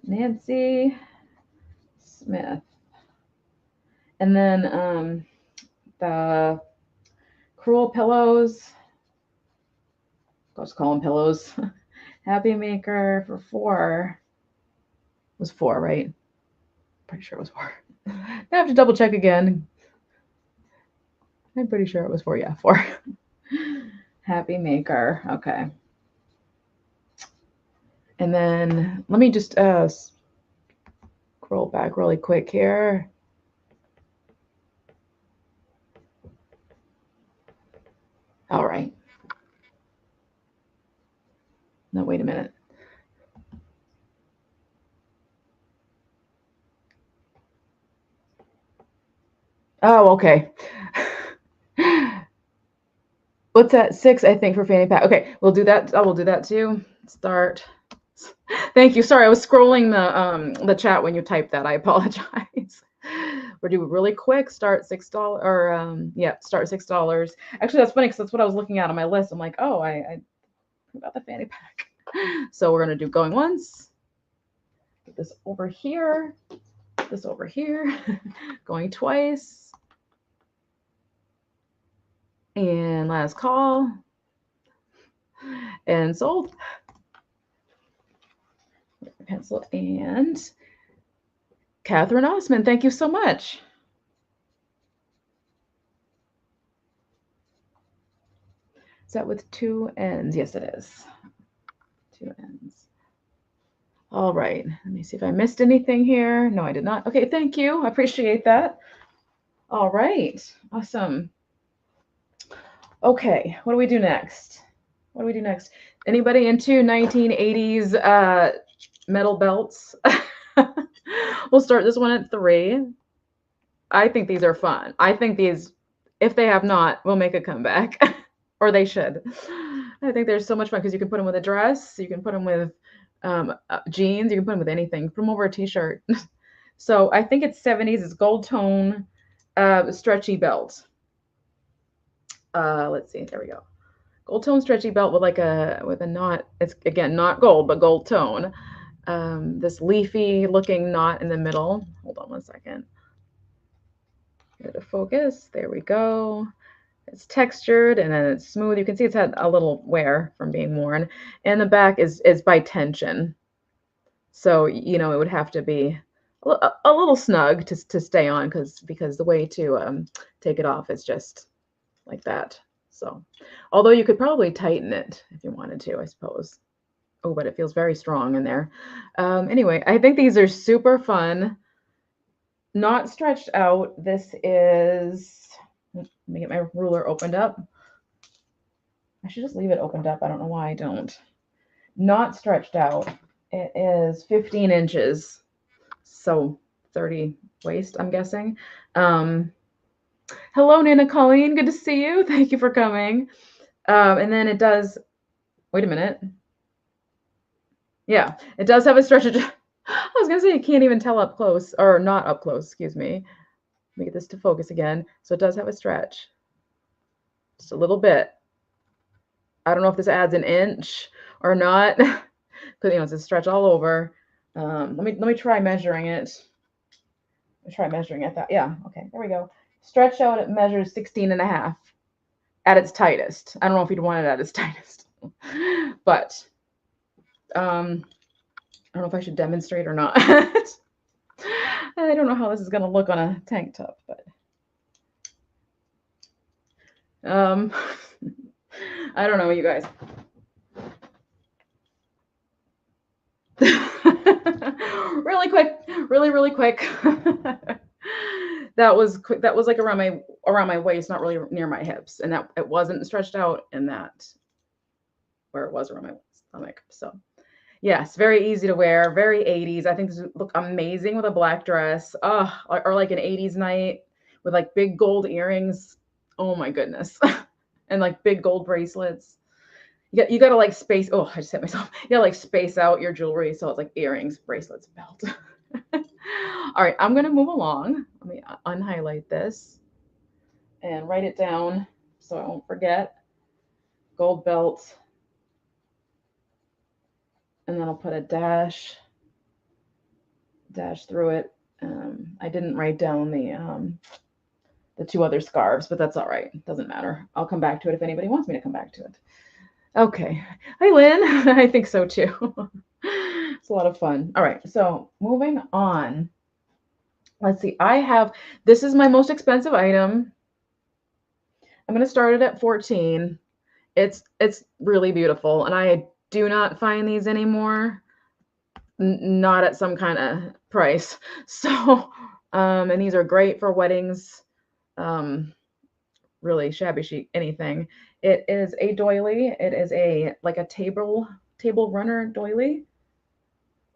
Nancy Smith. And then the crewel pillows. I'll just call them pillows. Happy Maker for 4. It was 4, right? Pretty sure it was 4. I have to double check again. I'm pretty sure it was 4. Yeah, 4. Happy Maker. Okay. And then let me just scroll back really quick here. All right. No, wait a minute. Oh, okay. What's that? 6, I think, for fanny pack. Okay, we'll do that. I will do that too. Start. Thank you. Sorry, I was scrolling the chat when you typed that. I apologize. We're doing really quick. Start $6 or yeah, start $6. Actually, that's funny because that's what I was looking at on my list. I'm like, oh, I got the fanny pack. So we're gonna do going once. Put this over here. This over here. Going twice. And last call. And sold. Pencil and Catherine Osman, thank you so much. Is that with 2 N's? Yes, it is. 2 N's. All right. Let me see if I missed anything here. No, I did not. Okay, thank you. I appreciate that. All right. Awesome. Okay, what do we do next? What do we do next? Anybody into 1980s metal belts? We'll start this one at 3. I think these are fun. I think these, if they have not, will make a comeback. Or they should. I think there's so much fun because you can put them with a dress, you can put them with jeans, you can put them with anything. Put them over a t-shirt. So I think it's 70s. It's gold tone, stretchy belt. Let's see. There we go. Gold tone stretchy belt with like with a knot. It's again not gold, but gold tone. This leafy looking knot in the middle. Hold on one second. Get it to focus. There we go. It's textured and then it's smooth. You can see it's had a little wear from being worn. And the back is by tension. So, you know, it would have to be a little snug to stay on because the way to take it off is just like that. So, although you could probably tighten it if you wanted to, I suppose. Oh, but it feels very strong in there. Anyway, I think these are super fun. Not stretched out. This is, let me get my ruler opened up. I should just leave it opened up. I don't know why I don't. Not stretched out. It is 15 inches. So 30 waist, I'm guessing. Hello, Nana Colleen. Good to see you. Thank you for coming. And then it does, wait a minute. Yeah, it does have a stretch. I was going to say you can't even tell up close, or not up close, excuse me. Let me get this to focus again. So it does have a stretch. Just a little bit. I don't know if this adds an inch or not. Because, you know, it's a stretch all over. Let me try measuring it. Let me try measuring it. Yeah, okay, there we go. Stretch out, it measures 16.5 at its tightest. I don't know if you'd want it at its tightest. But I don't know if I should demonstrate or not. I don't know how this is going to look on a tank top, but I don't know, you guys. Really quick, really quick. That was quick. That was like around my waist, not really near my hips, and that it wasn't stretched out in that where it was around my stomach. So yes, very easy to wear, very 80s. I think this would look amazing with a black dress. Or like an 80s night with like big gold earrings. Oh my goodness. And like big gold bracelets. You gotta like space. Oh, I just hit myself. You gotta like space out your jewelry so it's like earrings, bracelets, belt. All right, I'm gonna move along. Let me unhighlight this and write it down so I won't forget. Gold belt. And then I'll put a dash through it. I didn't write down the 2 other scarves, but that's all right. It doesn't matter. I'll come back to it if anybody wants me to come back to it. Okay. Hi, Lynn. I think so too. It's a lot of fun. All right. So moving on. Let's see. This is my most expensive item. I'm going to start it at 14. It's really beautiful. And I do not find these anymore. not at some kind of price. So, and these are great for weddings, really shabby chic, anything. It is a doily. It is like a table runner doily.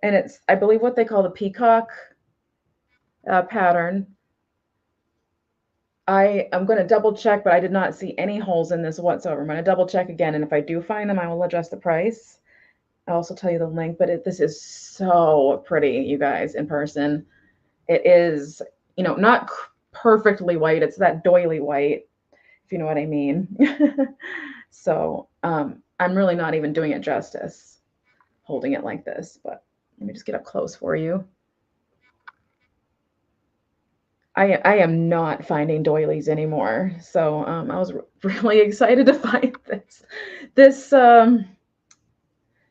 And it's, I believe, what they call the peacock pattern. I'm going to double check, but I did not see any holes in this whatsoever. I'm going to double check again, and if I do find them, I will adjust the price. I'll also tell you the link, but this is so pretty, you guys, in person. It is, not perfectly white. It's that doily white, if you know what I mean. So I'm really not even doing it justice holding it like this, but let me just get up close for you. I am not finding doilies anymore, so I was really excited to find this.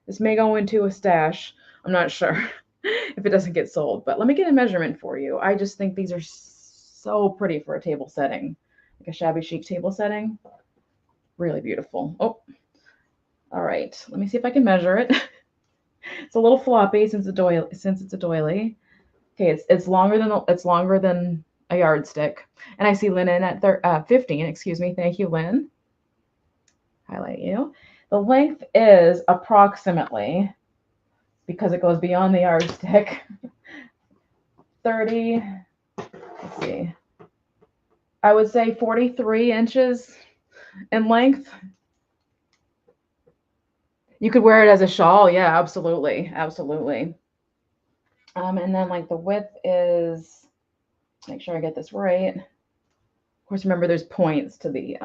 This may go into a stash. I'm not sure if it doesn't get sold, but let me get a measurement for you. I just think these are so pretty for a table setting, like a shabby chic table setting. Really beautiful. Oh, all right. Let me see if I can measure it. It's a little floppy since it's a doily. Okay, it's longer than a yardstick. And I see Lynn in at 15. Excuse me. Thank you, Lynn. Highlight you. The length is approximately, because it goes beyond the yardstick, 30. Let's see. I would say 43 inches in length. You could wear it as a shawl. Yeah, absolutely. Absolutely. And then like the width is, make sure I get this right. Of course, remember there's points to the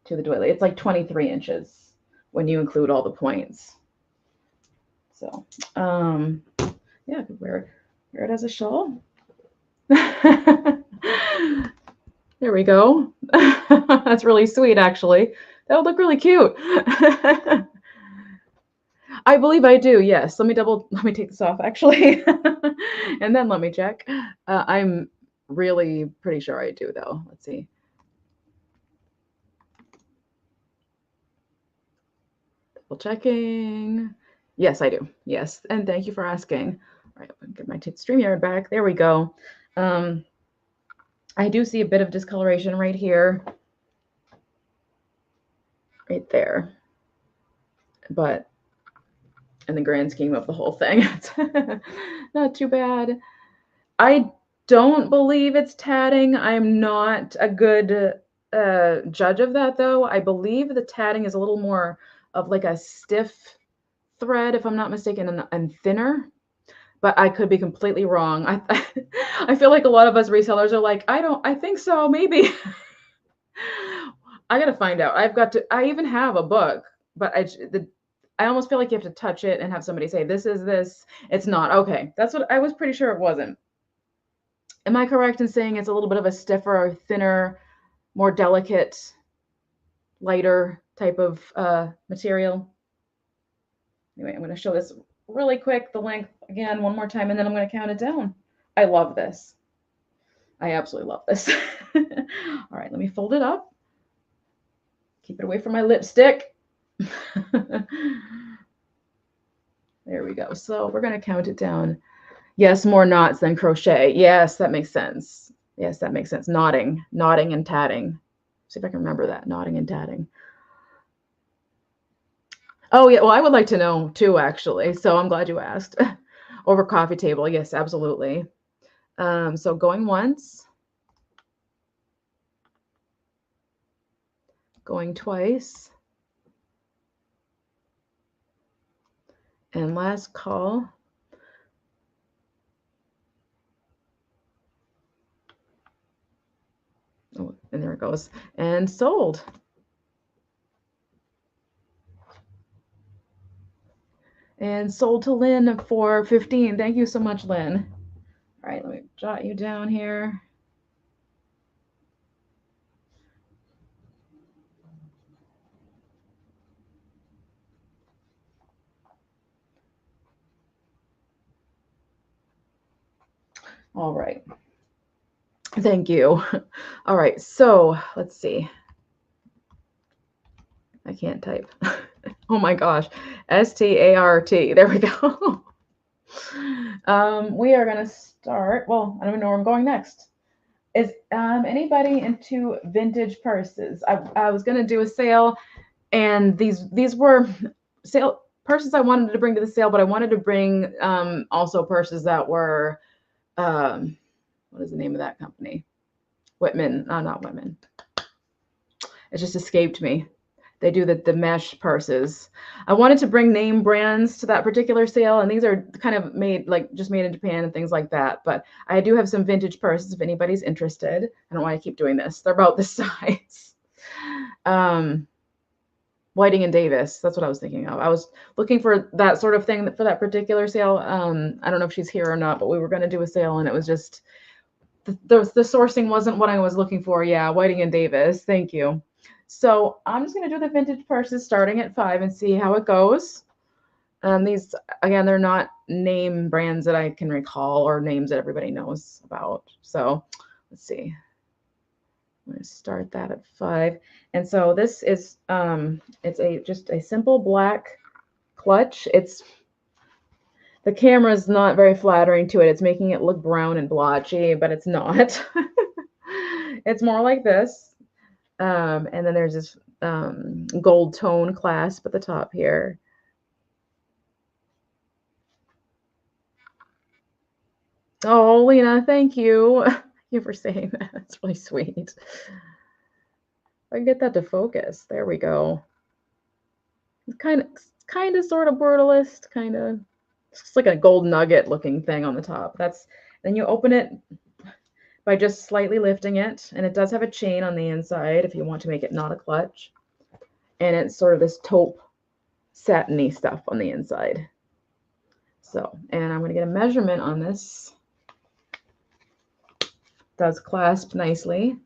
doily. It's like 23 inches when you include all the points. So, yeah, I could wear it as a shawl. There we go. That's really sweet, actually. That would look really cute. I believe I do. Yes. Let me take this off, actually, and then let me check. I'm really pretty sure I do, though. Let's see. Double checking. Yes, I do. Yes, and thank you for asking. All right, I'm gonna get my StreamYard back. There we go. I do see a bit of discoloration right here, right there, but in the grand scheme of the whole thing, it's not too bad. I don't believe it's tatting. I'm not a good judge of that, though. I believe the tatting is a little more of like a stiff thread, if I'm not mistaken, and thinner. But I could be completely wrong. I feel like a lot of us resellers are like, I think so, maybe. I gotta find out. I even have a book, but I almost feel like you have to touch it and have somebody say, this is this. It's not. Okay. That's what I was pretty sure it wasn't. Am I correct in saying it's a little bit of a stiffer, thinner, more delicate, lighter type of material? Anyway, I'm going to show this really quick, the length again, one more time, and then I'm going to count it down. I love this. I absolutely love this. All right, let me fold it up. Keep it away from my lipstick. There we go. So we're going to count it down. Yes, more knots than crochet. Yes, that makes sense. Yes, that makes sense. Knotting and tatting. See if I can remember that. Knotting and tatting. Oh, yeah. Well, I would like to know too, actually. So I'm glad you asked. Over coffee table. Yes, absolutely. So going once. Going twice. And last call. Oh, and there it goes. And sold. And sold to Lynn for 15. Thank you so much, Lynn. All right, let me jot you down here. All right. Thank you. All right, so let's see. I can't type. Oh my gosh. START. There we go. We are going to start. Well, I don't even know where I'm going next. Is anybody into vintage purses? I was going to do a sale, and these were sale purses I wanted to bring to the sale, but I wanted to bring also purses that were what is the name of that company? Whitman. No, not Whitman. It just escaped me. They do the mesh purses. I wanted to bring name brands to that particular sale, and these are kind of made like just made in Japan and things like that. But I do have some vintage purses if anybody's interested. I don't want to keep doing this. They're about this size. Whiting and Davis. That's what I was thinking of. I was looking for that sort of thing for that particular sale. I don't know if she's here or not, but we were going to do a sale, and it was just the sourcing wasn't what I was looking for. Yeah, Whiting and Davis. Thank you. So I'm just going to do the vintage purses starting at 5 and see how it goes. These, again, they're not name brands that I can recall or names that everybody knows about. So let's see. I'm going to start that at 5. And so this is, it's just a simple black clutch. The camera's not very flattering to it. It's making it look brown and blotchy, but it's not. It's more like this. And then there's this gold tone clasp at the top here. Oh, Lena, thank you. Thank you for saying that. That's really sweet. If I can get that to focus. There we go. It's kind of sort of brutalist, kind of. It's like a gold nugget looking thing on the top. Then you open it by just slightly lifting it, and it does have a chain on the inside if you want to make it not a clutch. And it's sort of this taupe satiny stuff on the inside. So, and I'm going to get a measurement on this. It does clasp nicely.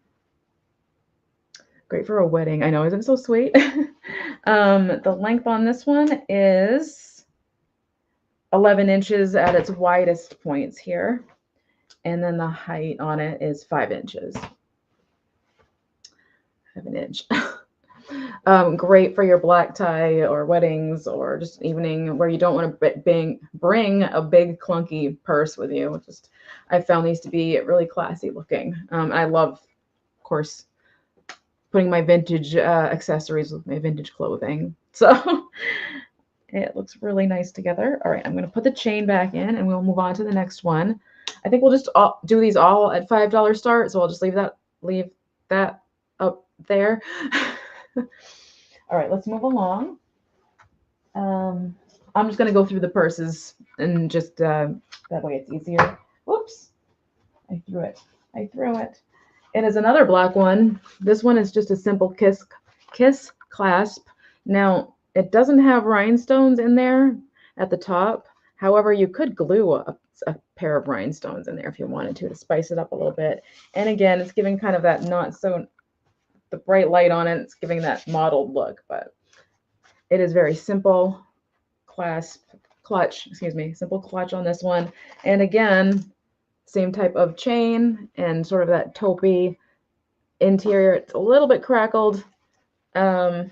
Great for a wedding. I know, isn't it so sweet? The length on this one is 11 inches at its widest points here. And then the height on it is 5 inches. 5 an inch. Great for your black tie or weddings or just evening where you don't want to bring a big clunky purse with you. I found these to be really classy looking. I love, of course, putting my vintage accessories with my vintage clothing. So it looks really nice together. All right, I'm going to put the chain back in and we'll move on to the next one. I think we'll just do these all at $5 start. So I'll just leave that up there. All right, let's move along. I'm just going to go through the purses and just that way it's easier. Whoops, I threw it. It is another black one. This one is just a simple kiss clasp. Now, it doesn't have rhinestones in there at the top. However, you could glue a pair of rhinestones in there if you wanted to spice it up a little bit. And again, it's giving kind of that the bright light on it. It's giving that mottled look, but it is very simple simple clutch on this one. And again, same type of chain and sort of that taupey interior. It's a little bit crackled. There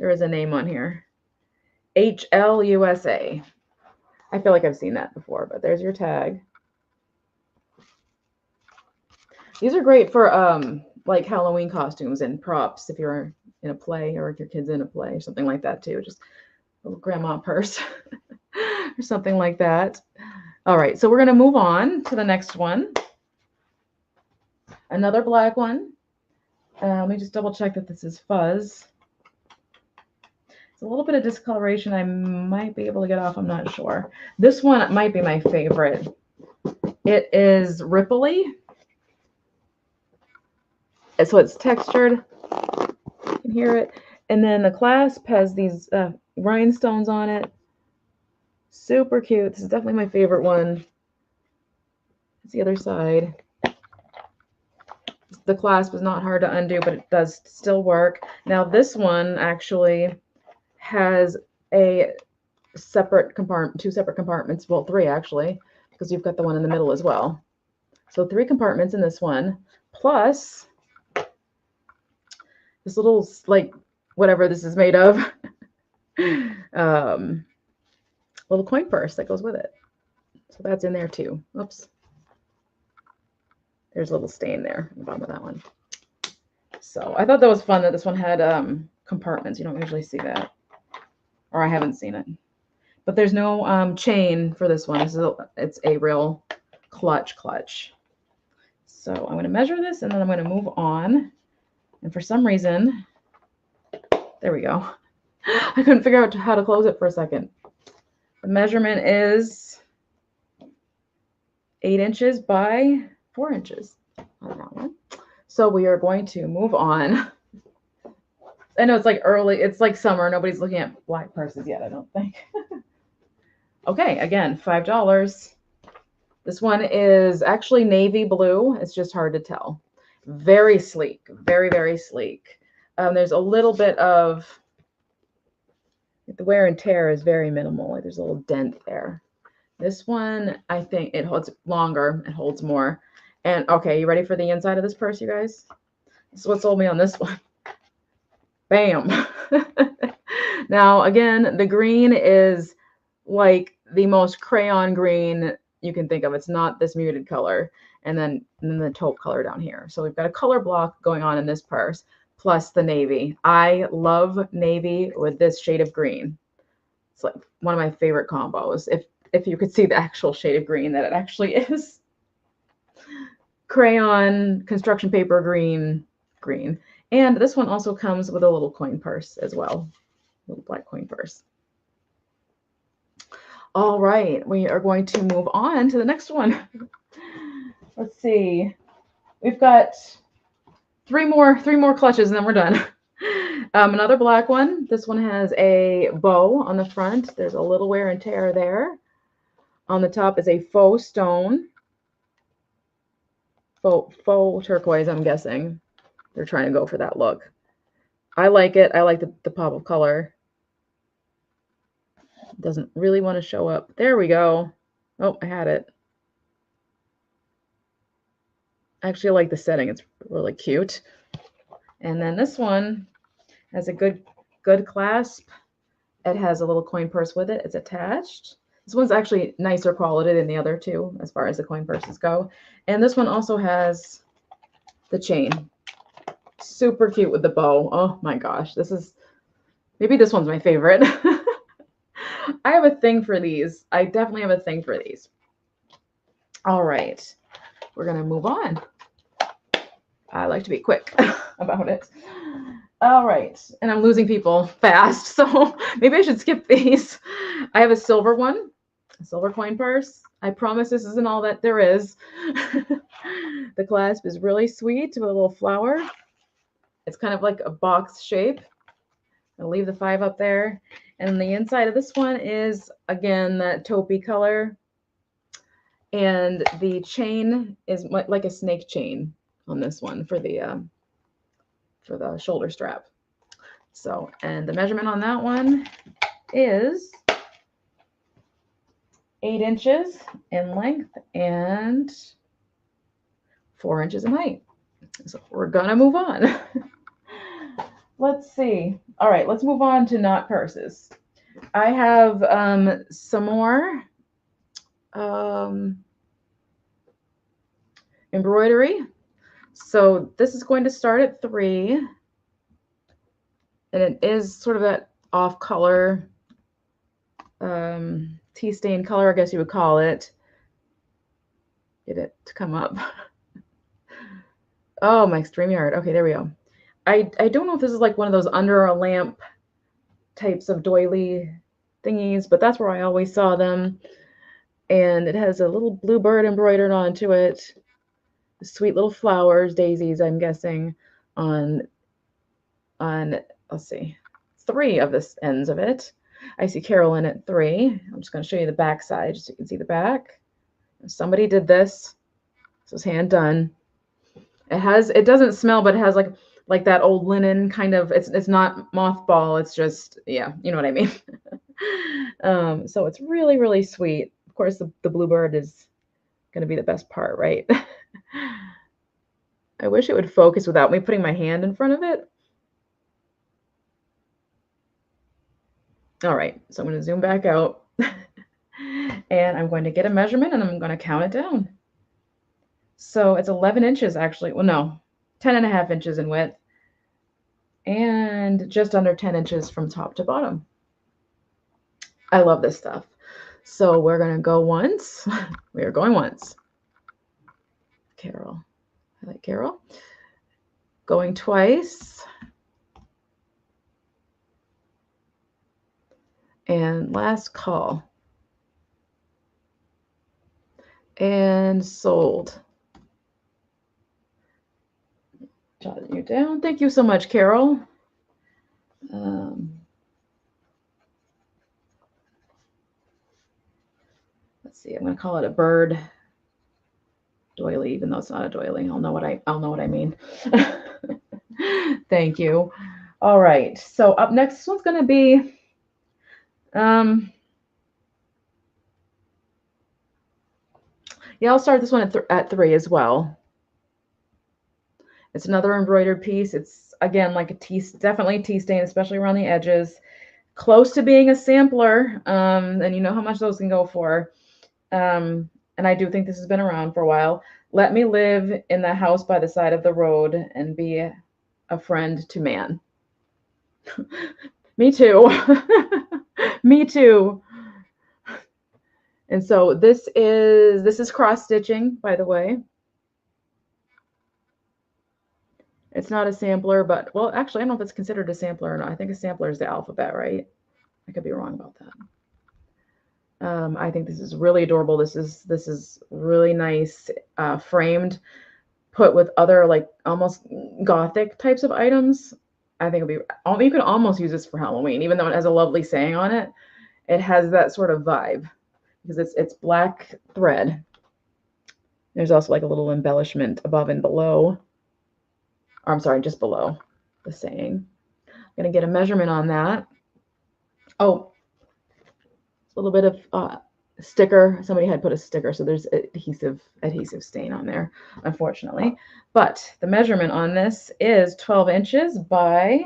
is a name on here. HL USA. I feel like I've seen that before, but there's your tag. These are great for like Halloween costumes and props if you're in a play or if your kid's in a play or something like that too. Just a little grandma purse or something like that. All right, so we're going to move on to the next one. Another black one. Let me just double check that this is fuzz. It's a little bit of discoloration I might be able to get off. I'm not sure. This one might be my favorite. It is ripply. So it's textured. You can hear it. And then the clasp has these rhinestones on it. Super cute. This is definitely my favorite one. It's the other side. The clasp is not hard to undo, but it does still work. Now this one actually has a separate compartment, 2 separate compartments. Well, 3 actually, because you've got the one in the middle as well. So 3 compartments in this one, plus this little, like, whatever this is made of, little little coin purse that goes with it. So that's in there too. Oops. There's a little stain there on the bottom of that one. So I thought that was fun that this one had compartments. You don't usually see that. Or I haven't seen it. But there's no chain for this one. It's a real clutch. So I'm going to measure this and then I'm going to move on. And for some reason, there we go. I couldn't figure out how to close it for a second. The measurement is 8 inches by 4 inches on that one. So we are going to move on. I know it's like early, it's like summer. Nobody's looking at black purses yet, I don't think. Okay, again, $5. This one is actually navy blue. It's just hard to tell. Very sleek, very, very sleek. There's a little bit of, the wear and tear is very minimal. Like there's a little dent there. This one, I think it holds longer. It holds more. And okay, you ready for the inside of this purse, you guys? This is what sold me on this one. Bam. Now, again, the green is like the most crayon green you can think of. It's not this muted color. And then the taupe color down here. So we've got a color block going on in this purse, plus the navy. I love navy with this shade of green. It's like one of my favorite combos. If you could see the actual shade of green that it actually is. Crayon, construction paper green. And this one also comes with a little coin purse as well. A little black coin purse. All right, we are going to move on to the next one. Let's see. We've got three more clutches and then we're done. Another black one. This one has a bow on the front. There's a little wear and tear there. On the top is a faux stone. Faux turquoise, I'm guessing. They're trying to go for that look. I like it. I like the pop of color. Doesn't really want to show up. There we go. Oh, I had it. I actually like the setting. It's really cute. And then this one has a good clasp. It has a little coin purse with it. It's attached. This one's actually nicer quality than the other two as far as the coin purses go. And this one also has the chain. Super cute with the bow. Oh my gosh. Maybe this one's my favorite. I have a thing for these. I definitely have a thing for these. All right. We're going to move on. I like to be quick about it. All right. And I'm losing people fast, so maybe I should skip these. I have a silver one, a silver coin purse. I promise this isn't all that there is. The clasp is really sweet with a little flower. It's kind of like a box shape. I'll leave the 5 up there. And the inside of this one is, again, that taupey color. And the chain is like a snake chain on this one for the shoulder strap. So, and the measurement on that one is 8 inches in length and 4 inches in height. So we're gonna move on. Let's see. All right, let's move on to not purses. I have some more embroidery. So this is going to start at 3. And it is sort of that off color, tea stain color, I guess you would call it. Get it to come up. Oh, my StreamYard. Okay, there we go. I don't know if this is like one of those under a lamp types of doily thingies, but that's where I always saw them. And it has a little blue bird embroidered onto it. Sweet little flowers, daisies, I'm guessing, on let's see, 3 of the ends of it. I see Carolyn at 3. I'm just going to show you the back side so you can see the back. Somebody did this. This was hand done. It doesn't smell, but it has like that old linen kind of, it's not mothball, it's just, yeah, you know what I mean. So it's really, really sweet. Of course, the bluebird is going to be the best part, right? I wish it would focus without me putting my hand in front of it. All right, so I'm going to zoom back out. And I'm going to get a measurement and I'm going to count it down. So it's 11 inches actually. Well, no, 10.5 inches in width and just under 10 inches from top to bottom. I love this stuff. So we're going to go once. We are going once. Carol. I like Carol. Going twice. And last call. And sold. Jotting you down. Thank you so much, Carol. Let's see. I'm going to call it a bird doily, even though it's not a doily. I'll know what I mean. Thank you. All right. So up next, this one's going to be yeah, I'll start this one at 3 as well. It's another embroidered piece. It's again like definitely tea stain, especially around the edges. Close to being a sampler, and you know how much those can go for. And I do think this has been around for a while. Let me live in the house by the side of the road and be a friend to man. Me too. Me too. And so this is cross stitching, by the way. It's not a sampler, but well, actually, I don't know if it's considered a sampler or not. I think a sampler is the alphabet, right? I could be wrong about that. I think this is really adorable. This is really nice, framed, put with other like almost gothic types of items. I think it'll be. You could almost use this for Halloween, even though it has a lovely saying on it. It has that sort of vibe because it's black thread. There's also like a little embellishment above and below. Or I'm sorry, just below the saying. I'm gonna get a measurement on that. Oh, a little bit of sticker. Somebody had put a sticker, so there's adhesive stain on there, unfortunately. But the measurement on this is 12 inches by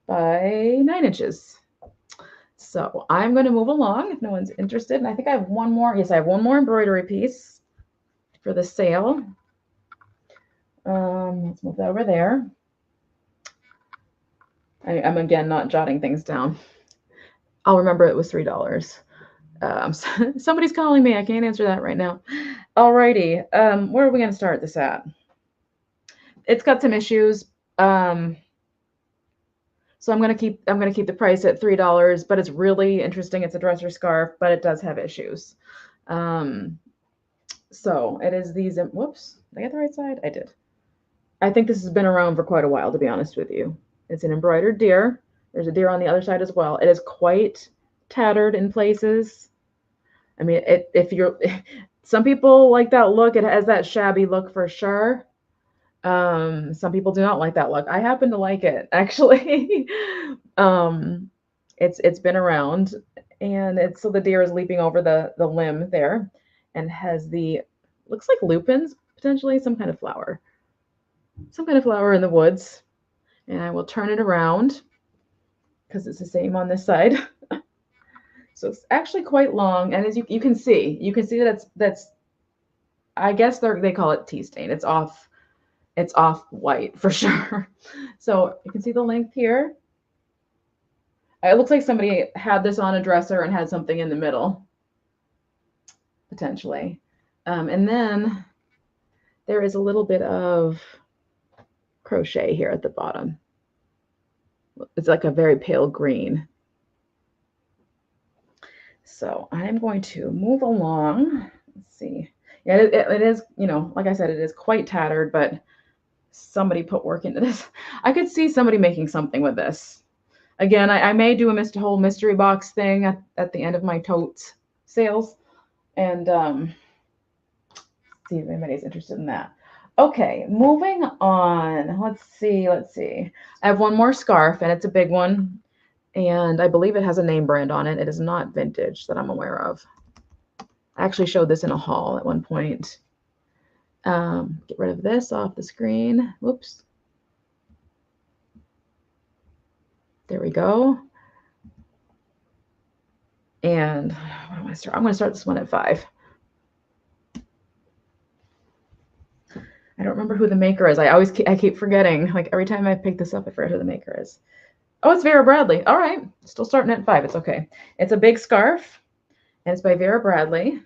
9 inches. So I'm going to move along if no one's interested. And I think I have one more. Yes, I have one more embroidery piece for the sale. Let's move that over there. I'm again not jotting things down. I'll remember it was $3. Somebody's calling me. I can't answer that right now. Alrighty. Where are we going to start this at? It's got some issues. So I'm going to keep the price at $3, but it's really interesting. It's a dresser scarf, but it does have issues. So it is these. Whoops. Did I get the right side? I did. I think this has been around for quite a while, to be honest with you. It's an embroidered deer. There's a deer on the other side as well. It is quite tattered in places. I mean, some people like that look. It has that shabby look for sure. Some people do not like that look. I happen to like it, actually. It's been around, and so the deer is leaping over the limb there, and has looks like lupins, potentially some kind of flower in the woods. And I will turn it around because it's the same on this side. So it's actually quite long, and as you can see that that's I guess they call it tea stain. It's off white for sure. So you can see the length here. It looks like somebody had this on a dresser and had something in the middle, potentially. And then there is a little bit of crochet here at the bottom. It's like a very pale green. So I'm going to move along. Let's see. Yeah, it is, like I said, it is quite tattered, but somebody put work into this. I could see somebody making something with this. Again, I may do a whole mystery box thing at the end of my totes sales, and see if anybody's interested in that. Okay, moving on. Let's see. I have one more scarf, and it's a big one, and I believe it has a name brand on it. It is not vintage that I'm aware of. I actually showed this in a haul at one point. Get rid of this off the screen. Whoops. There we go. And what am I start? I'm going to start this one at 5. I don't remember who the maker is. I keep forgetting. Like every time I pick this up, I forget who the maker is. Oh, it's Vera Bradley. All right, still starting at 5. It's okay. It's a big scarf, and it's by Vera Bradley.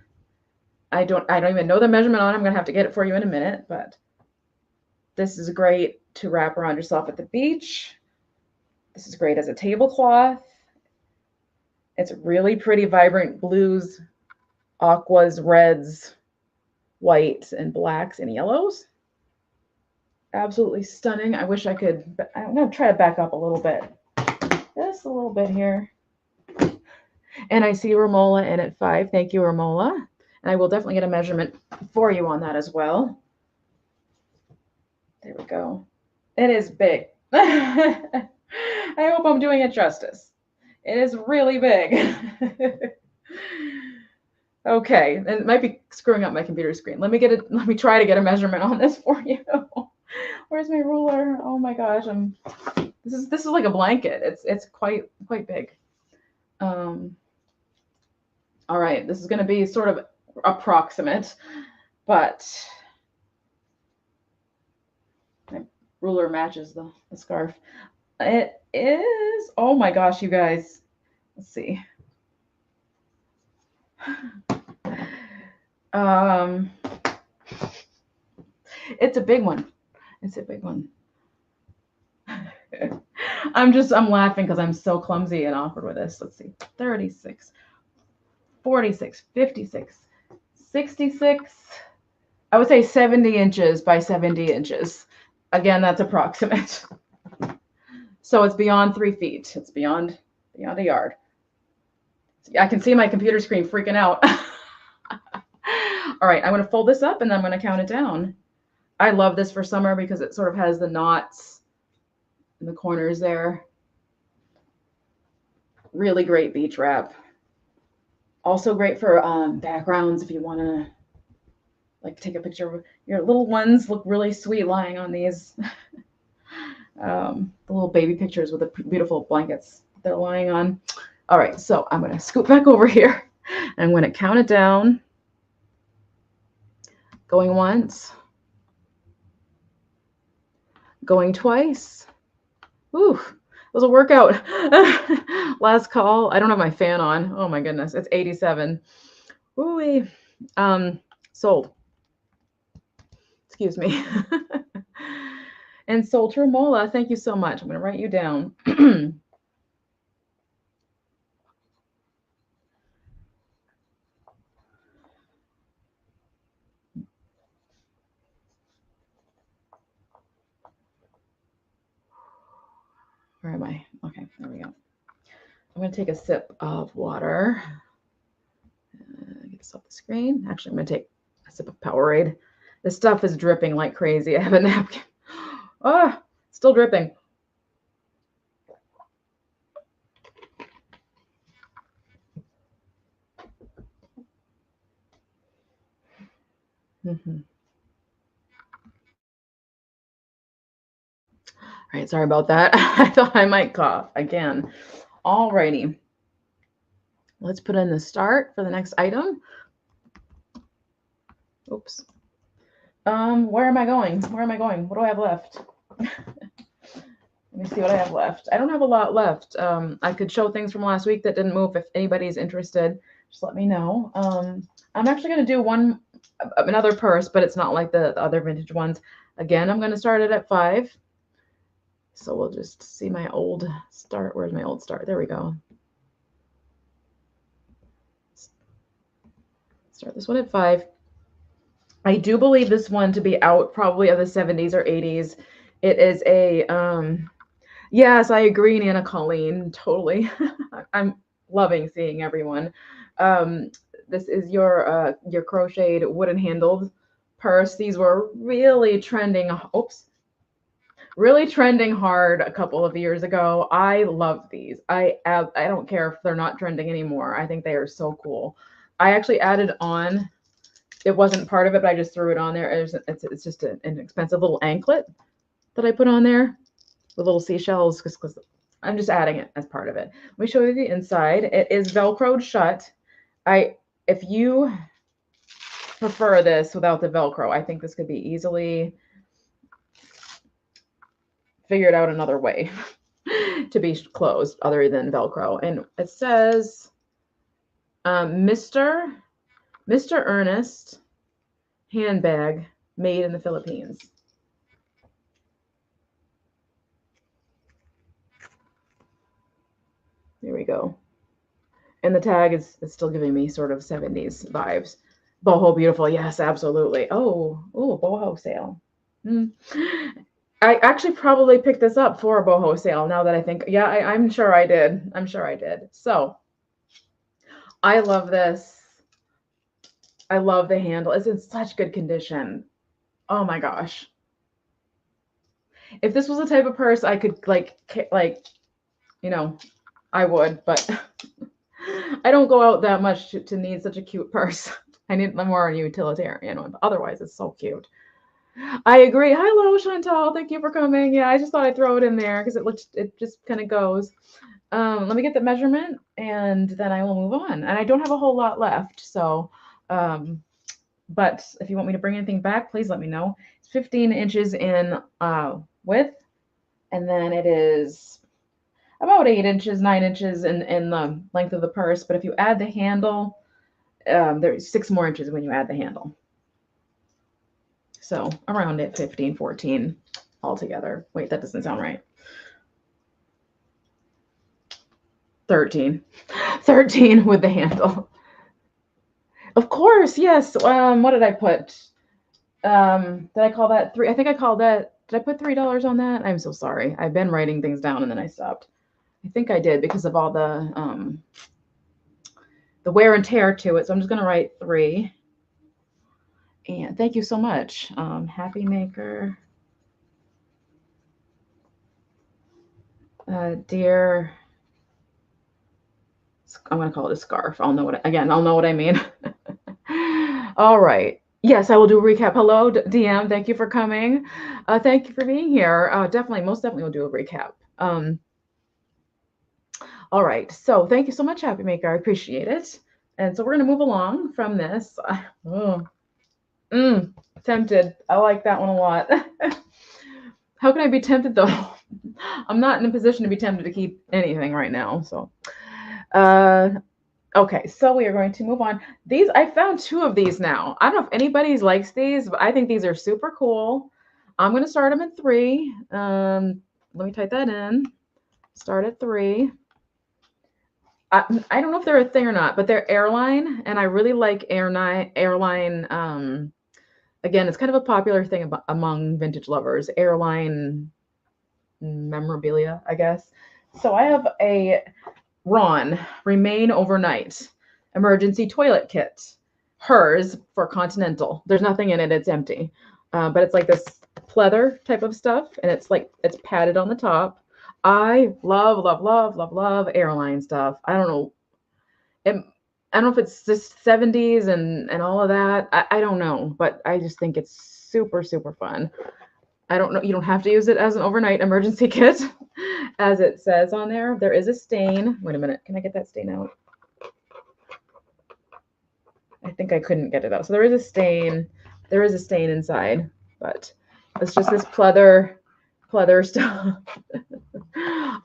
I don't even know the measurement on it. I'm gonna have to get it for you in a minute, but this is great to wrap around yourself at the beach. This is great as a tablecloth. It's really pretty, vibrant blues, aquas, reds, whites, and blacks and yellows. Absolutely stunning. I wish I could. I'm gonna try to back up a little bit. Just a little bit here. And I see Romola in at 5. Thank you, Romola. And I will definitely get a measurement for you on that as well. There we go. It is big. I hope I'm doing it justice. It is really big. Okay, and it might be screwing up my computer screen. Let me try to get a measurement on this for you. Where's my ruler? Oh my gosh, this is like a blanket. It's quite big. All right, this is going to be sort of approximate, but my ruler matches the scarf. It is, oh my gosh, you guys. Let's see. It's a big one. It's a big one. I'm laughing because I'm so clumsy and awkward with this. Let's see. 36, 46, 56, 66. I would say 70 inches by 70 inches. Again, that's approximate. So it's beyond 3 feet. It's beyond a yard. I can see my computer screen freaking out. All right, I'm going to fold this up and then I'm going to count it down. I love this for summer because it sort of has the knots in the corners there. Really great beach wrap. Also great for backgrounds if you want to like take a picture of your little ones. Look really sweet lying on these. The little baby pictures with the beautiful blankets they're lying on. All right, so I'm going to scoot back over here. I'm going to count it down. Going once. Going twice. Ooh, it was a workout. Last call. I don't have my fan on. Oh my goodness. It's 87. Ooh-wee. Sold. Excuse me. And sold to Romola. Thank you so much. I'm going to write you down. Where am I? Okay, there we go. I'm going to take a sip of water. Get this off the screen. Actually, I'm going to take a sip of Powerade. This stuff is dripping like crazy. I have a napkin. Oh, still dripping. Mm-hmm. All right, sorry about that. I thought I might cough again. All righty. Let's put in the start for the next item. Oops. Where am I going? Where am I going? What do I have left? Let me see what I have left. I don't have a lot left. I could show things from last week that didn't move. If anybody's interested, just let me know. I'm actually going to do another purse, but it's not like the other vintage ones. Again, I'm going to start it at 5. So we'll just see my old start. Where's my old start? There we go. Start this one at 5. I do believe this one to be out probably of the 70s or 80s. It is a, yes, I agree, Nana Colleen, totally. I'm loving seeing everyone. This is your crocheted wooden handled purse. These were really trending. Oops. Really trending hard a couple of years ago. I love these. I don't care if they're not trending anymore. I think they are so cool. I actually added on, it wasn't part of it, but I just threw it on there. It's just an expensive little anklet that I put on there with little seashells because I'm just adding it as part of it. Let me show you the inside. It is Velcroed shut. If you prefer this without the Velcro, I think this could be easily figured out another way to be closed other than Velcro. And it says, Mr. Ernest handbag made in the Philippines. There we go. And the tag is still giving me sort of 70s vibes. Boho beautiful. Yes, absolutely. Oh, boho sale. I actually probably picked this up for a boho sale now that I think. Yeah, I'm sure I did. I'm sure I did. So I love this. I love the handle. It's in such good condition. Oh my gosh. If this was the type of purse I could like, you know, I would, but I don't go out that much to need such a cute purse. I need more utilitarian one, but otherwise it's so cute. I agree. Hello, Chantal. Thank you for coming. Yeah, I just thought I'd throw it in there because it just kind of goes. Let me get the measurement and then I will move on. And I don't have a whole lot left. So, but if you want me to bring anything back, please let me know. It's 15 inches in width. And then it is about 8 inches, 9 inches in the length of the purse. But if you add the handle, there's 6 more inches when you add the handle. So around it, 15, 14 altogether. Wait, that doesn't sound right. 13 with the handle. Of course, yes. What did I put? Did I call that 3? I think I called that. Did I put $3 on that? I'm so sorry. I've been writing things down and then I stopped. I think I did because of all the wear and tear to it. So I'm just going to write 3. And thank you so much, Happy Maker. Dear, I'm going to call it a scarf. I'll know what I mean. All right. Yes, I will do a recap. Hello, DM. Thank you for coming. Thank you for being here. Most definitely will do a recap. All right. So thank you so much, Happy Maker. I appreciate it. And so we're going to move along from this. Tempted. I like that one a lot. How can I be tempted though? I'm not in a position to be tempted to keep anything right now. So, okay, so we are going to move on. These, I found 2 of these now. I don't know if anybody likes these, but I think these are super cool. I'm going to start them at 3. Let me type that in. Start at 3. I don't know if they're a thing or not, but they're airline, and I really like airline. Again, it's kind of a popular thing among vintage lovers, airline memorabilia, I guess. So I have a Ron Remain Overnight emergency toilet kit. Hers for Continental. There's nothing in it. It's empty. But it's like this pleather type of stuff, and it's padded on the top. I love, love, love, love, love airline stuff. I don't know. I don't know if it's just 70s and all of that. I don't know, but I just think it's super, super fun. I don't know. You don't have to use it as an overnight emergency kit, as it says on there. There is a stain. Wait a minute. Can I get that stain out? I think I couldn't get it out. So there is a stain. There is a stain inside, but it's just this pleather stuff.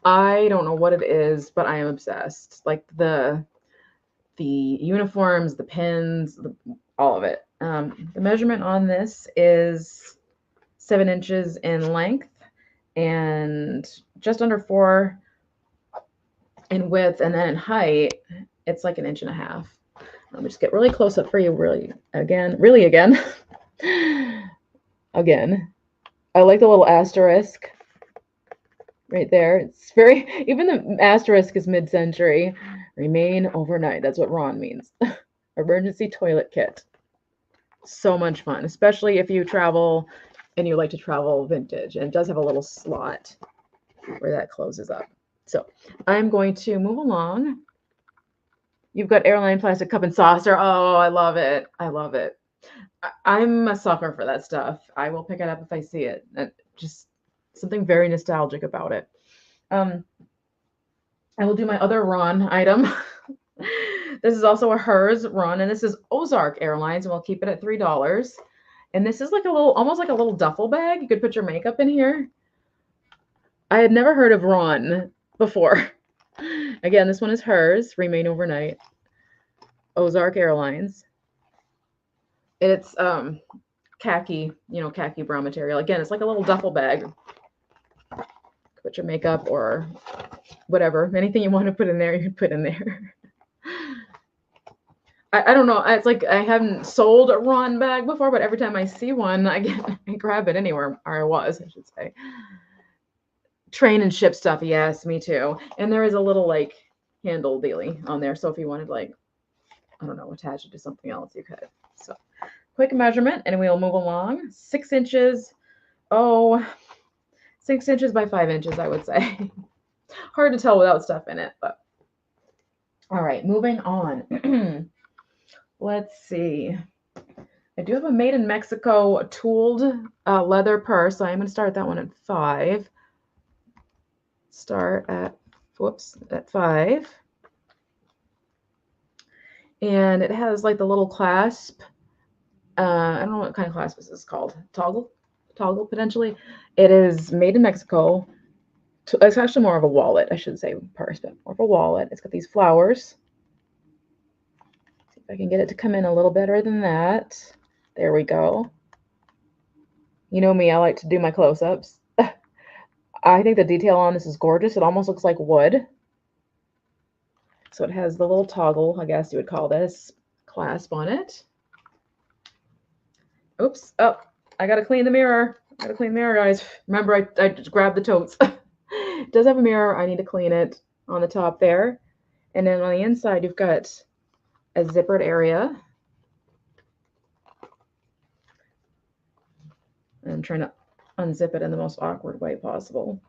I don't know what it is, but I am obsessed. Like the uniforms, the pins, all of it. The measurement on this is 7 inches in length and just under 4 in width, and then in height, it's like 1.5 inches. Let me just get really close up for you, really again. Again. I like the little asterisk right there. It's very, even the asterisk is mid-century. Remain overnight. That's what Ron means. Emergency toilet kit. So much fun, especially if you travel and you like to travel vintage. And it does have a little slot where that closes up. So I'm going to move along. You've got airline plastic cup and saucer. Oh, I love it. I love it. I'm a sucker for that stuff. I will pick it up if I see it. Just something very nostalgic about it. I will do my other run item. This is also a hers run, and this is Ozark Airlines, and we'll keep it at $3. And this is like a little, almost like a little duffel bag. You could put your makeup in here. I had never heard of Ron before. Again, this one is hers, remain overnight. Ozark Airlines. It's khaki, khaki brown material. Again, it's like a little duffel bag. Put your makeup or whatever, anything you want to put in there, you can put in there. I don't know. It's like I haven't sold a Ron bag before, but every time I see one, I grab it anywhere, or I was, I should say. Train and ship stuff, yes, me too. And there is a little like handle dealy on there, so if you wanted like, I don't know, attach it to something else, you could. So quick measurement, and we'll move along. 6 inches. Oh, 6 inches by 5 inches, I would say. Hard to tell without stuff in it, but all right, moving on. Let's see. I do have a made in Mexico tooled leather purse, so I'm going to start that one at 5. Start at, at 5. And it has like the little clasp. I don't know what kind of clasp this is called. Toggle potentially. It is made in Mexico. It's actually more of a wallet, I should say purse, but more of a wallet. It's got these flowers. See if I can get it to come in a little better than that. There we go. You know me, I like to do my close-ups. I think the detail on this is gorgeous. It almost looks like wood. So it has the little toggle, I guess you would call this, clasp on it. Oops. Oh, I got to clean the mirror. I got to clean the mirror, guys. Remember, I just grabbed the totes. It does have a mirror. I need to clean it on the top there. And then on the inside, you've got a zippered area. I'm trying to unzip it in the most awkward way possible.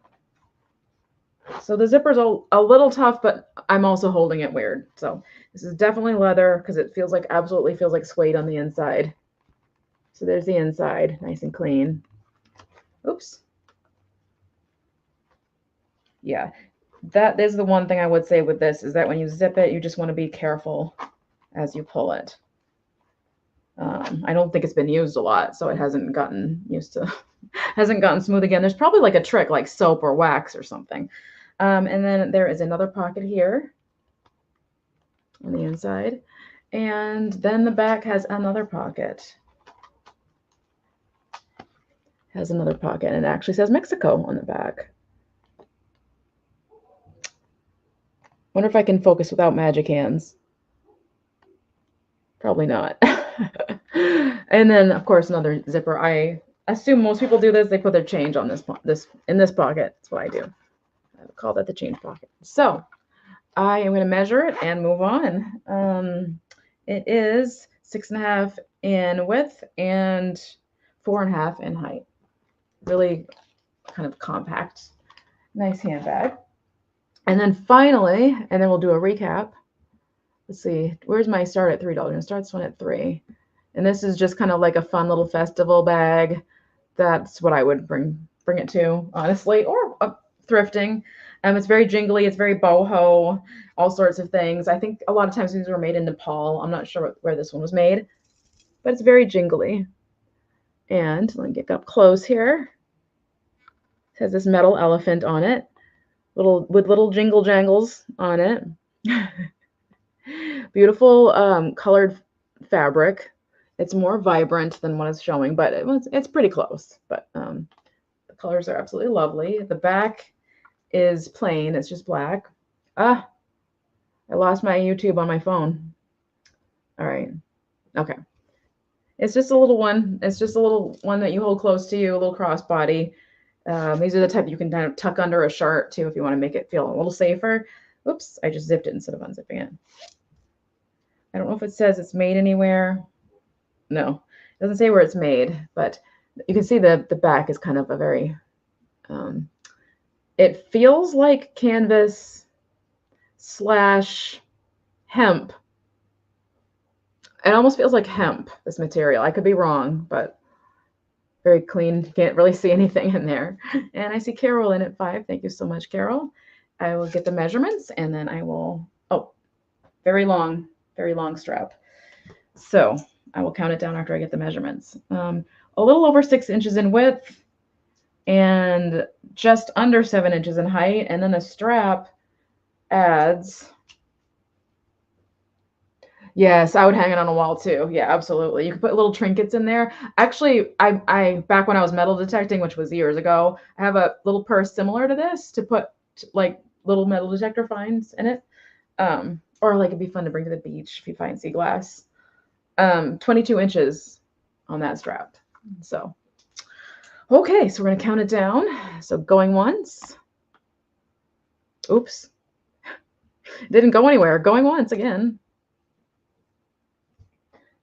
So the zipper's a little tough, but I'm also holding it weird. So this is definitely leather because it feels like, absolutely feels like suede on the inside. So there's the inside, nice and clean. Oops. Yeah, that is the one thing I would say with this, is that when you zip it, you just want to be careful as you pull it. I don't think it's been used a lot, so it hasn't gotten used to, hasn't gotten smooth again. There's probably like a trick, like soap or wax or something. And then there is another pocket here on the inside. And then the back has another pocket. Has another pocket, and it actually says Mexico on the back. Wonder if I can focus without magic hands. Probably not. And then, of course, another zipper. I assume most people do this. They put their change on in this pocket. That's what I do. I would call that the change pocket. So I am going to measure it and move on. It is 6.5 in width and 4.5 in height. Really kind of compact, nice handbag. And then finally, and then we'll do a recap. Let's see, where's my start at $3? I'm gonna start this one at 3. And this is just kind of like a fun little festival bag. That's what I would bring it to, honestly, or thrifting. It's very jingly, it's very boho, all sorts of things. I think a lot of times these were made in Nepal. I'm not sure where this one was made, but it's very jingly. And let me get up close here. It has this metal elephant on it, with little jingle jangles on it. Beautiful colored fabric. It's more vibrant than what it's showing, but it's pretty close. But the colors are absolutely lovely. The back is plain. It's just black. I lost my YouTube on my phone. All right. Okay. It's just a little one. It's just a little one that you hold close to you, a little crossbody. These are the type you can kind of tuck under a shirt too if you want to make it feel a little safer. Oops, I just zipped it instead of unzipping it. I don't know if it says it's made anywhere. No, it doesn't say where it's made, but you can see the back is kind of a very, it feels like canvas / hemp. It almost feels like hemp, this material. I could be wrong, but very clean. Can't really see anything in there. And I see Carol in at 5. Thank you so much, Carol. I will get the measurements and then I will, oh, very long strap. So I will count it down after I get the measurements. A little over 6 inches in width and just under 7 inches in height. And then the strap adds, yes, I would hang it on a wall too. Yeah, absolutely. You could put little trinkets in there. Actually, I back when I was metal detecting, which was years ago, I have a little purse similar to this to put like little metal detector finds in it. Or like it'd be fun to bring to the beach if you find sea glass. 22 inches on that strap. So, okay, so we're gonna count it down. So going once. Oops. Didn't go anywhere. Going once again.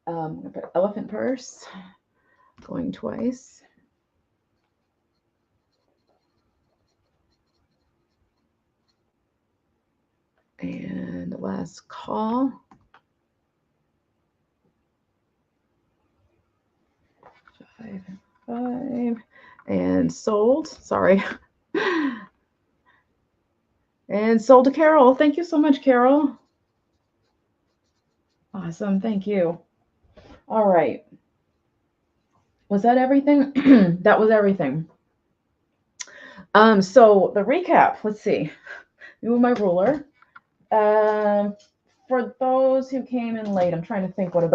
I'm gonna put elephant purse. Going twice. And last call. 5, 5, and sold. Sorry. And sold to Carol. Thank you so much, Carol. Awesome. Thank you. All right. Was that everything? That was everything. So the recap, let's see. Move my ruler. For those who came in late, I'm trying to think what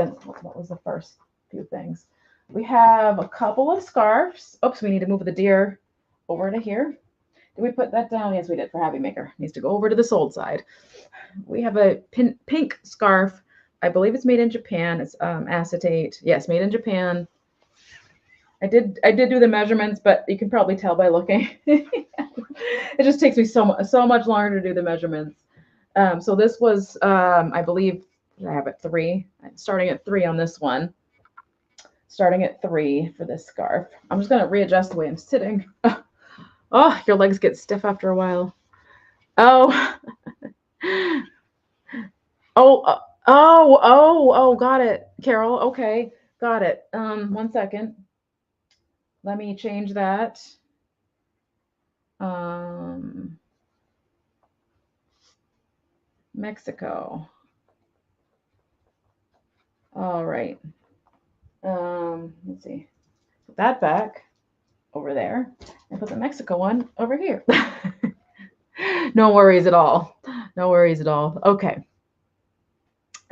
was the first few things. We have a couple of scarves. Oops, we need to move the deer over to here. Did we put that down? Yes, we did for Happy Maker. Needs to go over to the sold side. We have a pink scarf. I believe it's made in Japan. It's acetate. Yes, made in Japan. I did do the measurements, but you can probably tell by looking. It just takes me so much longer to do the measurements. So this was, I believe, I have it 3. I'm starting at 3 on this one. Starting at 3 for this scarf. I'm just going to readjust the way I'm sitting. Oh, your legs get stiff after a while. Oh. Oh, got it, Carol. Okay, got it. 1 second. Let me change that. Mexico. All right. Let's see. Put that back over there and put the Mexico one over here. No worries at all. No worries at all. Okay.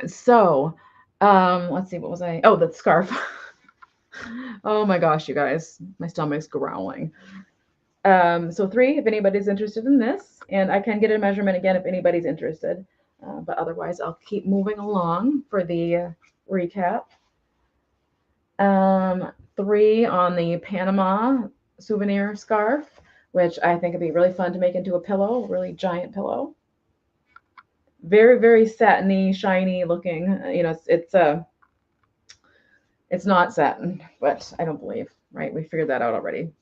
So, let's see. What was I? Oh, the scarf. Oh my gosh, you guys, my stomach's growling. So 3, if anybody's interested in this, and I can get a measurement again if anybody's interested. But otherwise, I'll keep moving along for the recap. 3 on the Panama souvenir scarf, which I think would be really fun to make into a pillow, a really giant pillow. Very, very satiny, shiny looking. You know, it's not satin, but I don't believe, right? We figured that out already.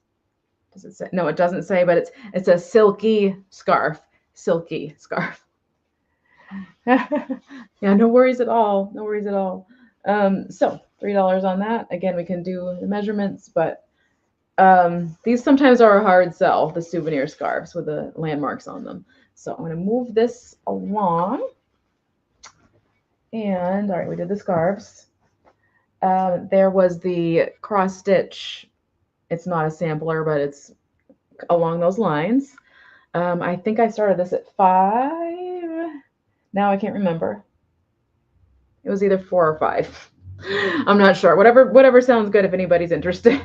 Does it say? No, it doesn't say, but it's a silky scarf. Silky scarf. Yeah, no worries at all. No worries at all. So $3 on that. Again, we can do the measurements, but these sometimes are a hard sell, the souvenir scarves with the landmarks on them. So I'm going to move this along. And all right, we did the scarves. There was the cross stitch. It's not a sampler, but it's along those lines. I think I started this at 5. Now I can't remember. It was either 4 or 5. I'm not sure. Whatever sounds good if anybody's interested.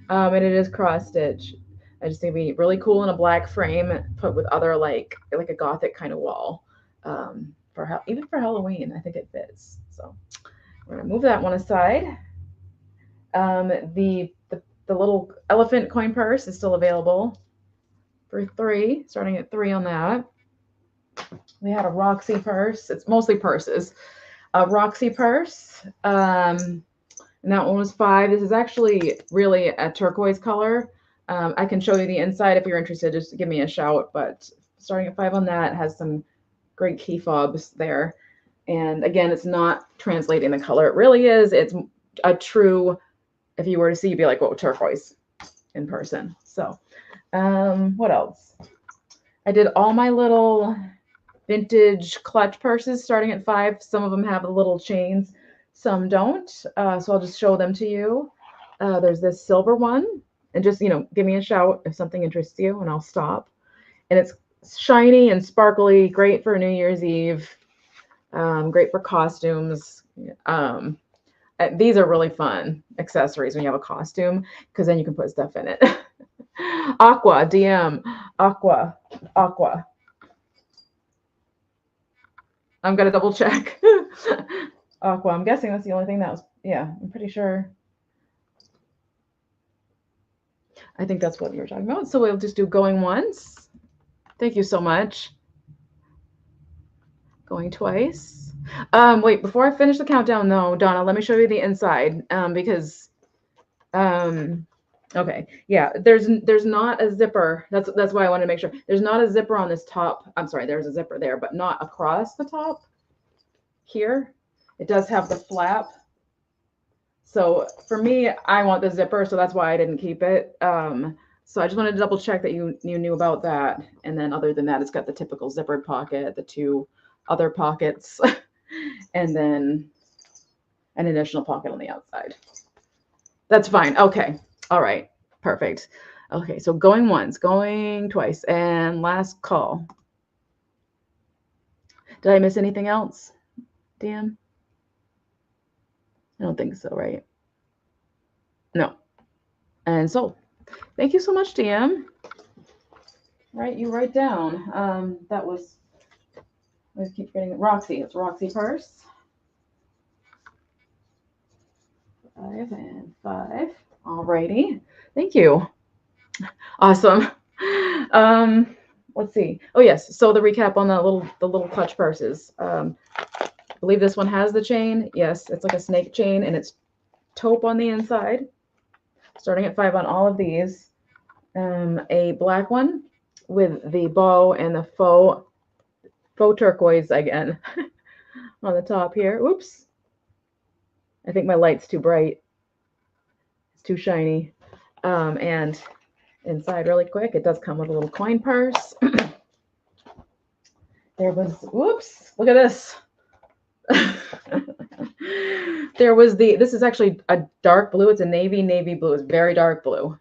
And it is cross stitch. I just think it'd be really cool in a black frame, put with other like a gothic kind of wall. Even for Halloween, I think it fits. So we're gonna move that one aside. The little elephant coin purse is still available for 3, starting at 3 on that. We had a Roxy purse. It's mostly purses. A Roxy purse, and that one was 5. This is actually really a turquoise color. I can show you the inside if you're interested. Just give me a shout. But starting at 5 on that, has some great key fobs there. And again, it's not translating the color. It really is. It's a true, if you were to see, you'd be like, whoa, turquoise in person. So what else? I did all my little vintage clutch purses starting at 5. Some of them have the little chains, some don't. So I'll just show them to you. There's this silver one, and just, give me a shout if something interests you and I'll stop. And it's shiny and sparkly, great for New Year's Eve, great for costumes. These are really fun accessories when you have a costume, because then you can put stuff in it. Aqua, DM, aqua. I'm going to double check. Aqua, I'm guessing that's the only thing that was, yeah, I'm pretty sure. I think that's what you were talking about. So we'll just do going once. Thank you so much. Going twice. Wait, before I finish the countdown though, Donna, let me show you the inside, because, okay, yeah, there's not a zipper. That's why I wanted to make sure. There's not a zipper on this top. I'm sorry, there's a zipper there, but not across the top here. It does have the flap. So for me, I want the zipper, so that's why I didn't keep it. So I just wanted to double check that you knew about that. And then other than that, it's got the typical zippered pocket, the 2 other pockets, and then an additional pocket on the outside. That's fine. Okay. All right. Perfect. Okay. So going once, going twice, and last call. Did I miss anything else, Dan? I don't think so, right? No. And so, thank you so much, DM. Right, you write down. That was, I keep getting it. Roxy. It's Roxy purse. 5 and 5. Alrighty. Thank you. Awesome. Let's see. Oh yes. So the recap on the little clutch purses. I believe this one has the chain. Yes, it's like a snake chain, and it's taupe on the inside. Starting at 5 on all of these. A black one with the bow and the faux turquoise again on the top here. Oops. I think my light's too bright. It's too shiny. And inside, really quick, it does come with a little coin purse. There was, whoops, look at this. There was this is actually a dark blue. It's a navy blue. It's very dark blue.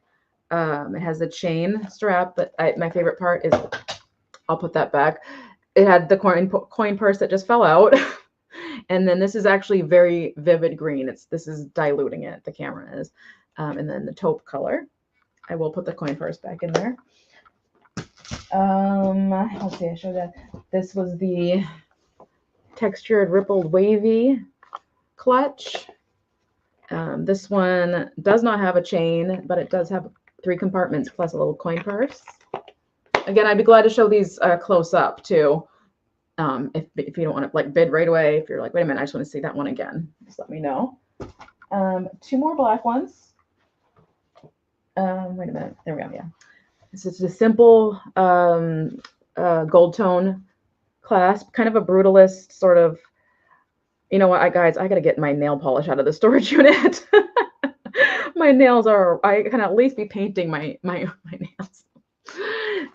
It has a chain strap, but my favorite part is, I'll put that back. It had the coin purse that just fell out. And then this is actually very vivid green. This is diluting it, the camera is. And then the taupe color. I will put the coin purse back in there. Let's see, I showed that. This was the textured rippled wavy clutch. This one does not have a chain, but it does have 3 compartments plus a little coin purse. Again, I'd be glad to show these close up too. If you don't want to like bid right away, if you're like, wait a minute, I just want to see that one again, just let me know. 2 more black ones. Wait a minute, there we go. Yeah, this is a simple gold tone clasp, kind of a brutalist sort of. You know what, guys, I gotta get my nail polish out of the storage unit. My nails are, I can at least be painting my nails.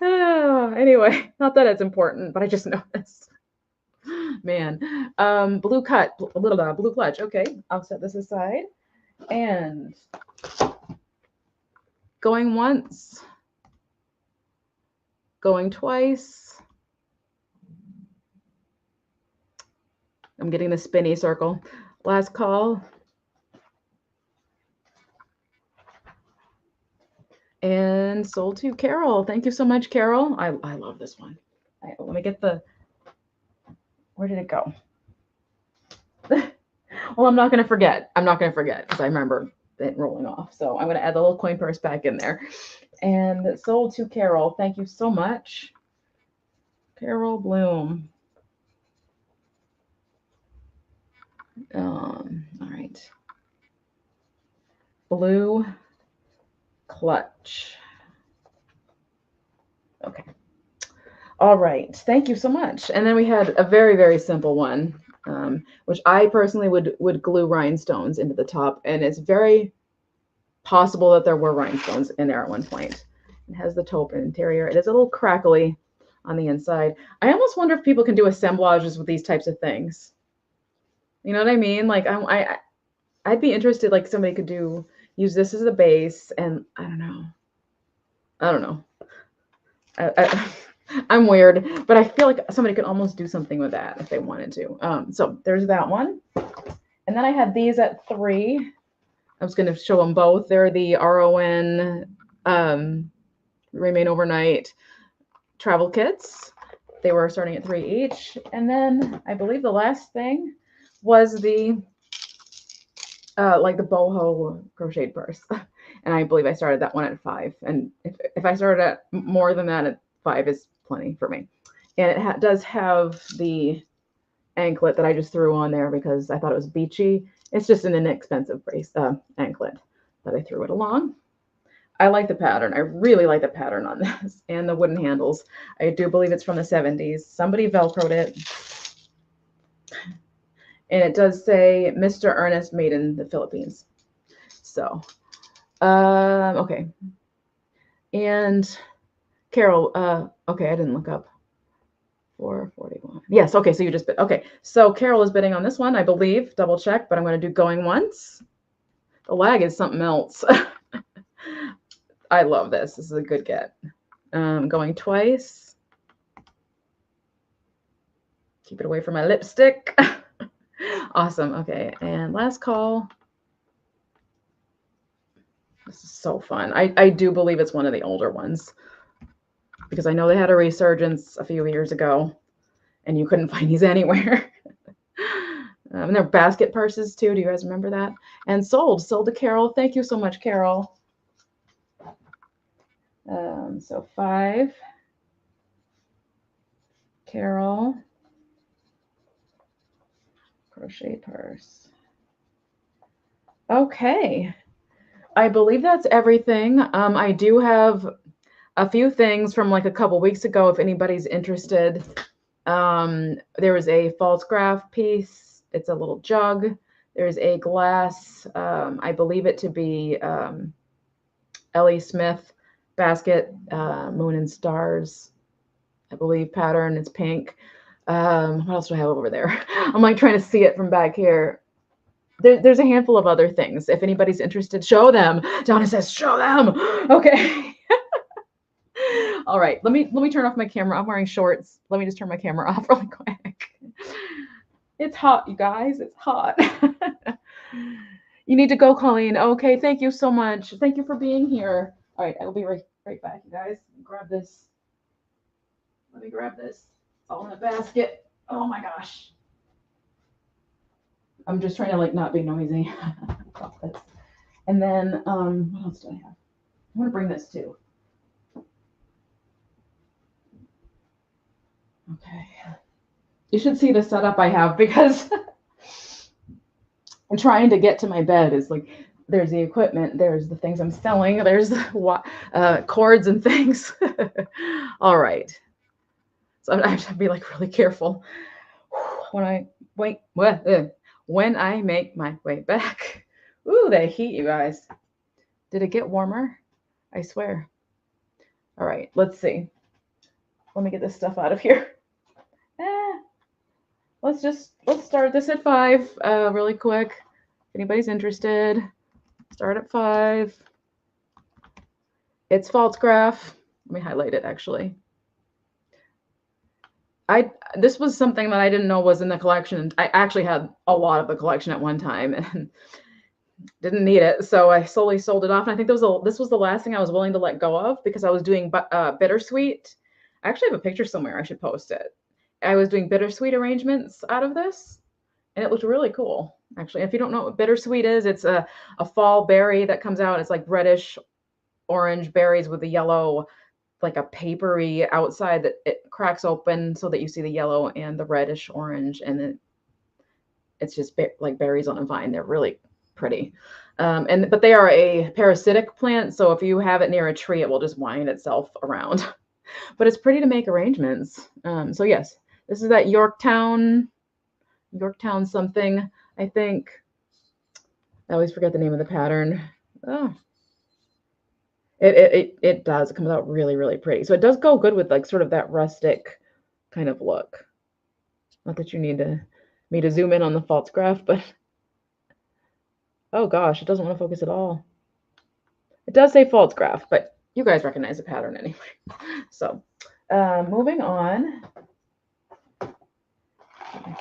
Anyway, not that it's important, but I just noticed. Man, blue clutch. Okay, I'll set this aside. And going once, going twice. I'm getting the spinny circle. Last call. And sold to Carol. Thank you so much, Carol. I love this one. Let me get where did it go? Well, I'm not going to forget. Because I remember it rolling off. So I'm going to add the little coin purse back in there. And sold to Carol. Thank you so much. Carol Bloom. All right. Blue clutch. Okay. All right. Thank you so much. And then we had a very, very simple one, which I personally would glue rhinestones into the top. And it's very possible that there were rhinestones in there at one point. It has the taupe interior. It is a little crackly, on the inside. I almost wonder if people can do assemblages with these types of things. You know what I mean? Like I'd be interested, like somebody could use this as a base, and I don't know. I don't know. I'm weird, but I feel like somebody could almost do something with that if they wanted to. So there's that one. And then I had these at 3. I was going to show them both. They're the RON Remain Overnight travel kits. They were starting at 3 each. And then I believe the last thing was the like the boho crocheted purse. And I believe I started that one at 5. And if I started at more than that, at 5 is plenty for me. And it does have the anklet that I just threw on there because I thought it was beachy. It's just an inexpensive anklet that I threw it along. I like the pattern. I really like the pattern on this and the wooden handles. I do believe it's from the 70s. Somebody Velcroed it. And it does say Mr. Ernest, made in the Philippines. So, okay. And Carol, okay, I didn't look up. 441. Yes, okay, so you just bid. Okay, so Carol is bidding on this one, I believe. Double check, but I'm going to do going once. The lag is something else. I love this. This is a good get. Going twice. Keep it away from my lipstick. Awesome. Okay, and last call. This is so fun. I do believe it's one of the older ones because I know they had a resurgence a few years ago and you couldn't find these anywhere. And they're basket purses too. Do you guys remember that? And sold to Carol. Thank you so much, Carol. So 5. Carol. Crochet purse. Okay. I believe that's everything. I do have a few things from like a couple weeks ago if anybody's interested. There was a false graph piece. It's a little jug. There's a glass, I believe it to be Ellie Smith basket, Moon and Stars, I believe pattern. It's pink. What else do I have over there? I'm like trying to see it from back here. There's a handful of other things. If anybody's interested, show them. Donna says, show them. Okay. All right. Let me turn off my camera. I'm wearing shorts. Let me just turn my camera off really quick. It's hot, you guys. It's hot. You need to go, Colleen. Okay. Thank you so much. Thank you for being here. All right. I will be right back, you guys. Grab this. Let me grab this. It's all in a basket. Oh my gosh. I'm just trying to like not be noisy. And then what else do I have? I want to bring this too. Okay. You should see the setup I have because I'm trying to get to my bed is like there's the equipment, there's the things I'm selling, there's cords and things. All right. So I have to be like really careful when I when I make my way back. Ooh, the heat, you guys. Did it get warmer? I swear. All right, let's see. Let me get this stuff out of here. Let's start this at 5 really quick. If anybody's interested, start at 5. It's false graph. Let me highlight it actually. This was something that I didn't know was in the collection. I actually had a lot of the collection at one time and didn't need it, so I slowly sold it off. And I think this was the last thing I was willing to let go of because I was doing bittersweet. I actually have a picture somewhere. I should post it. I was doing bittersweet arrangements out of this, and it looked really cool. Actually, if you don't know what bittersweet is, it's a fall berry that comes out. It's like reddish orange berries with the yellow, like a papery outside that it cracks open so that you see the yellow and the reddish orange, and then it's just like berries on a vine. They're really pretty. But they are a parasitic plant, so if you have it near a tree, it will just wind itself around. But it's pretty to make arrangements. So yes, this is that Yorktown something, I think. I always forget the name of the pattern. Oh. It does. It comes out really, really pretty. So it does go good with like sort of that rustic kind of look. Not that you need me to zoom in on the false graph, but oh gosh, it doesn't want to focus at all. It does say false graph, but you guys recognize the pattern anyway. So moving on.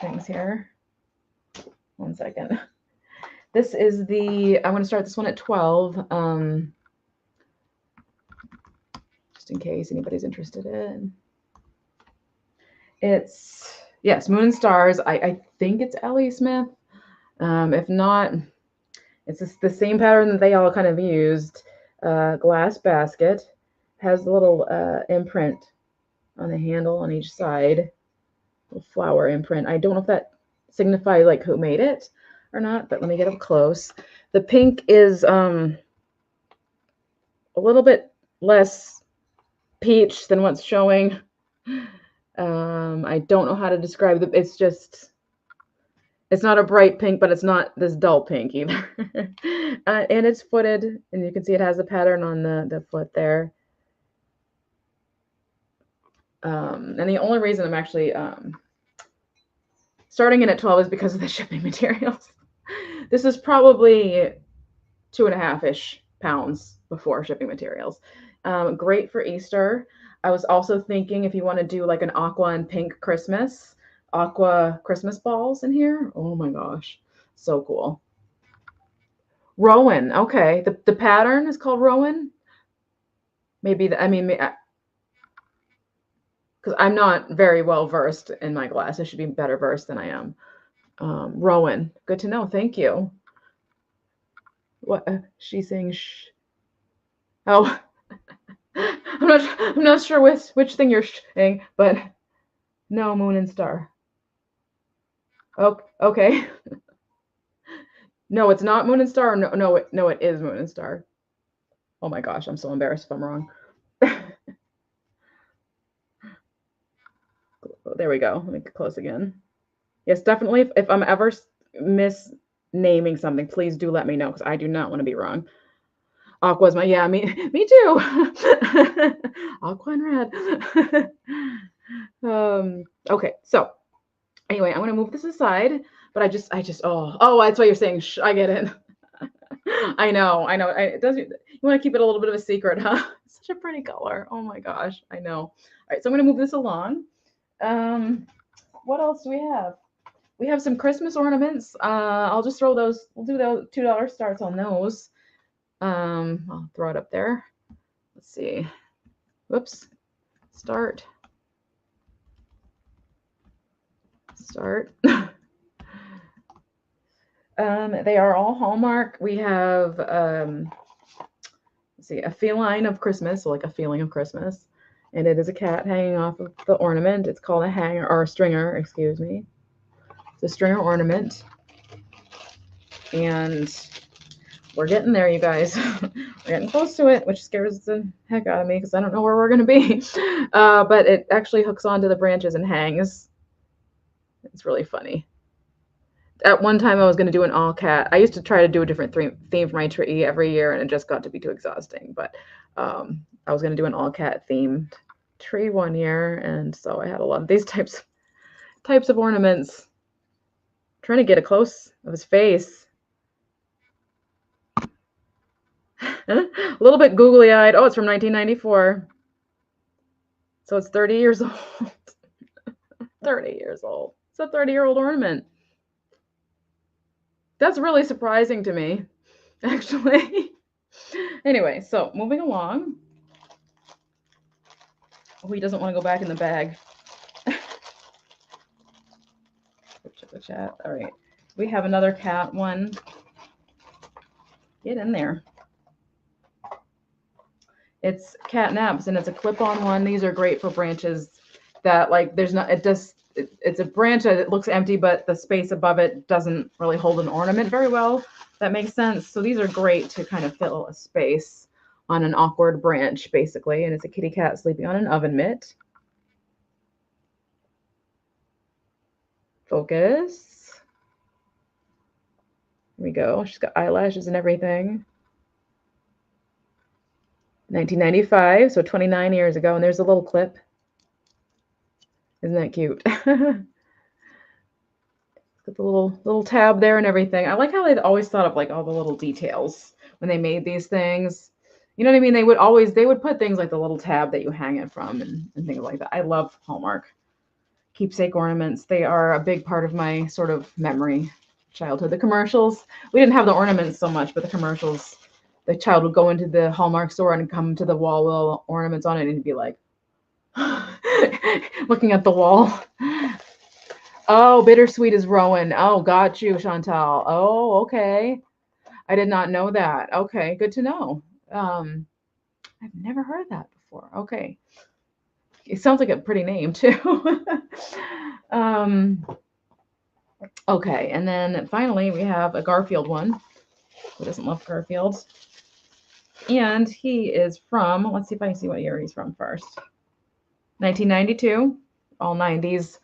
Things here. 1 second. This is I'm going to start this one at 12. Just in case anybody's interested in. It's, yes, Moon and Stars. I think it's Ellie Smith. If not, it's just the same pattern that they all kind of used. Glass basket. Has a little imprint on the handle on each side. Little flower imprint. I don't know if that signifies like who made it or not, but let me get up close. The pink is a little bit less peach than what's showing. I don't know how to describe it. It's just, it's not a bright pink, but it's not this dull pink either. And it's footed, and you can see it has a pattern on the foot there. And the only reason I'm actually starting in at 12 is because of the shipping materials. This is probably 2.5-ish pounds before shipping materials. Great for Easter. I was also thinking if you want to do like an aqua and pink Christmas, aqua Christmas balls in here. Oh my gosh, so cool. Rowan, okay. The pattern is called Rowan. Maybe because I'm not very well versed in my glass. I should be better versed than I am. Rowan, good to know. Thank you. What she's saying? Shh. Oh, I'm not sure which thing you're saying, but no, Moon and Star. Oh, okay. No, it's not Moon and Star. No, it is Moon and Star. Oh my gosh, I'm so embarrassed if I'm wrong. There we go. Let me get close again. Yes, definitely. If I'm ever misnaming something, please do let me know because I do not want to be wrong. Aqua's yeah, me too. Aqua and red. Okay, so anyway, I'm gonna move this aside, but I just oh, that's why you're saying shh. I get it. I know. It does. You want to keep it a little bit of a secret, huh? Such a pretty color. Oh my gosh, I know. All right, so I'm gonna move this along. What else do we have? We have some Christmas ornaments. I'll just throw those. We'll do those $2 starts on those. I'll throw it up there. Let's see. Whoops. Start. They are all Hallmark. We have let's see, a feline of Christmas, so like a feeling of Christmas, and it is a cat hanging off of the ornament. It's called a hanger or a stringer, excuse me. It's a stringer ornament, and we're getting there, you guys. We're getting close to it, which scares the heck out of me because I don't know where we're going to be. But it actually hooks onto the branches and hangs. It's really funny. At one time, I was going to do an all cat. I used to try to do a different theme for my tree every year, and it just got to be too exhausting. But I was going to do an all cat themed tree one year, and so I had a lot of these types of ornaments. I'm trying to get a close of his face. A little bit googly-eyed. Oh, it's from 1994. So it's 30 years old. 30 years old. It's a 30-year-old ornament. That's really surprising to me, actually. Anyway, so moving along. Oh, he doesn't want to go back in the bag. Check the chat. All right. We have another cat one. Get in there. It's catnaps, and it's a clip-on one. These are great for branches that like there's not, it's a branch that it looks empty, but the space above it doesn't really hold an ornament very well. That makes sense. So these are great to kind of fill a space on an awkward branch, basically. And it's a kitty cat sleeping on an oven mitt. Focus. Here we go. She's got eyelashes and everything. 1995, so 29 years ago. And there's a little clip. Isn't that cute? Got the little tab there and everything. I like how they always thought of like all the little details when they made these things. You know what I mean? They would put things like the little tab that you hang it from and things like that. I love Hallmark keepsake ornaments. They are a big part of my sort of memory childhood. The commercials, we didn't have the ornaments so much, but the commercials, the child would go into the Hallmark store and come to the wall with all ornaments on it and he'd be like looking at the wall. Oh, bittersweet is Rowan. Oh, got you, Chantal. Oh, okay. I did not know that. Okay, good to know. I've never heard that before. Okay. It sounds like a pretty name too. Okay, and then finally we have a Garfield one. Who doesn't love Garfield? And he is from, let's see if I can see what year he's from first. 1992, all 90s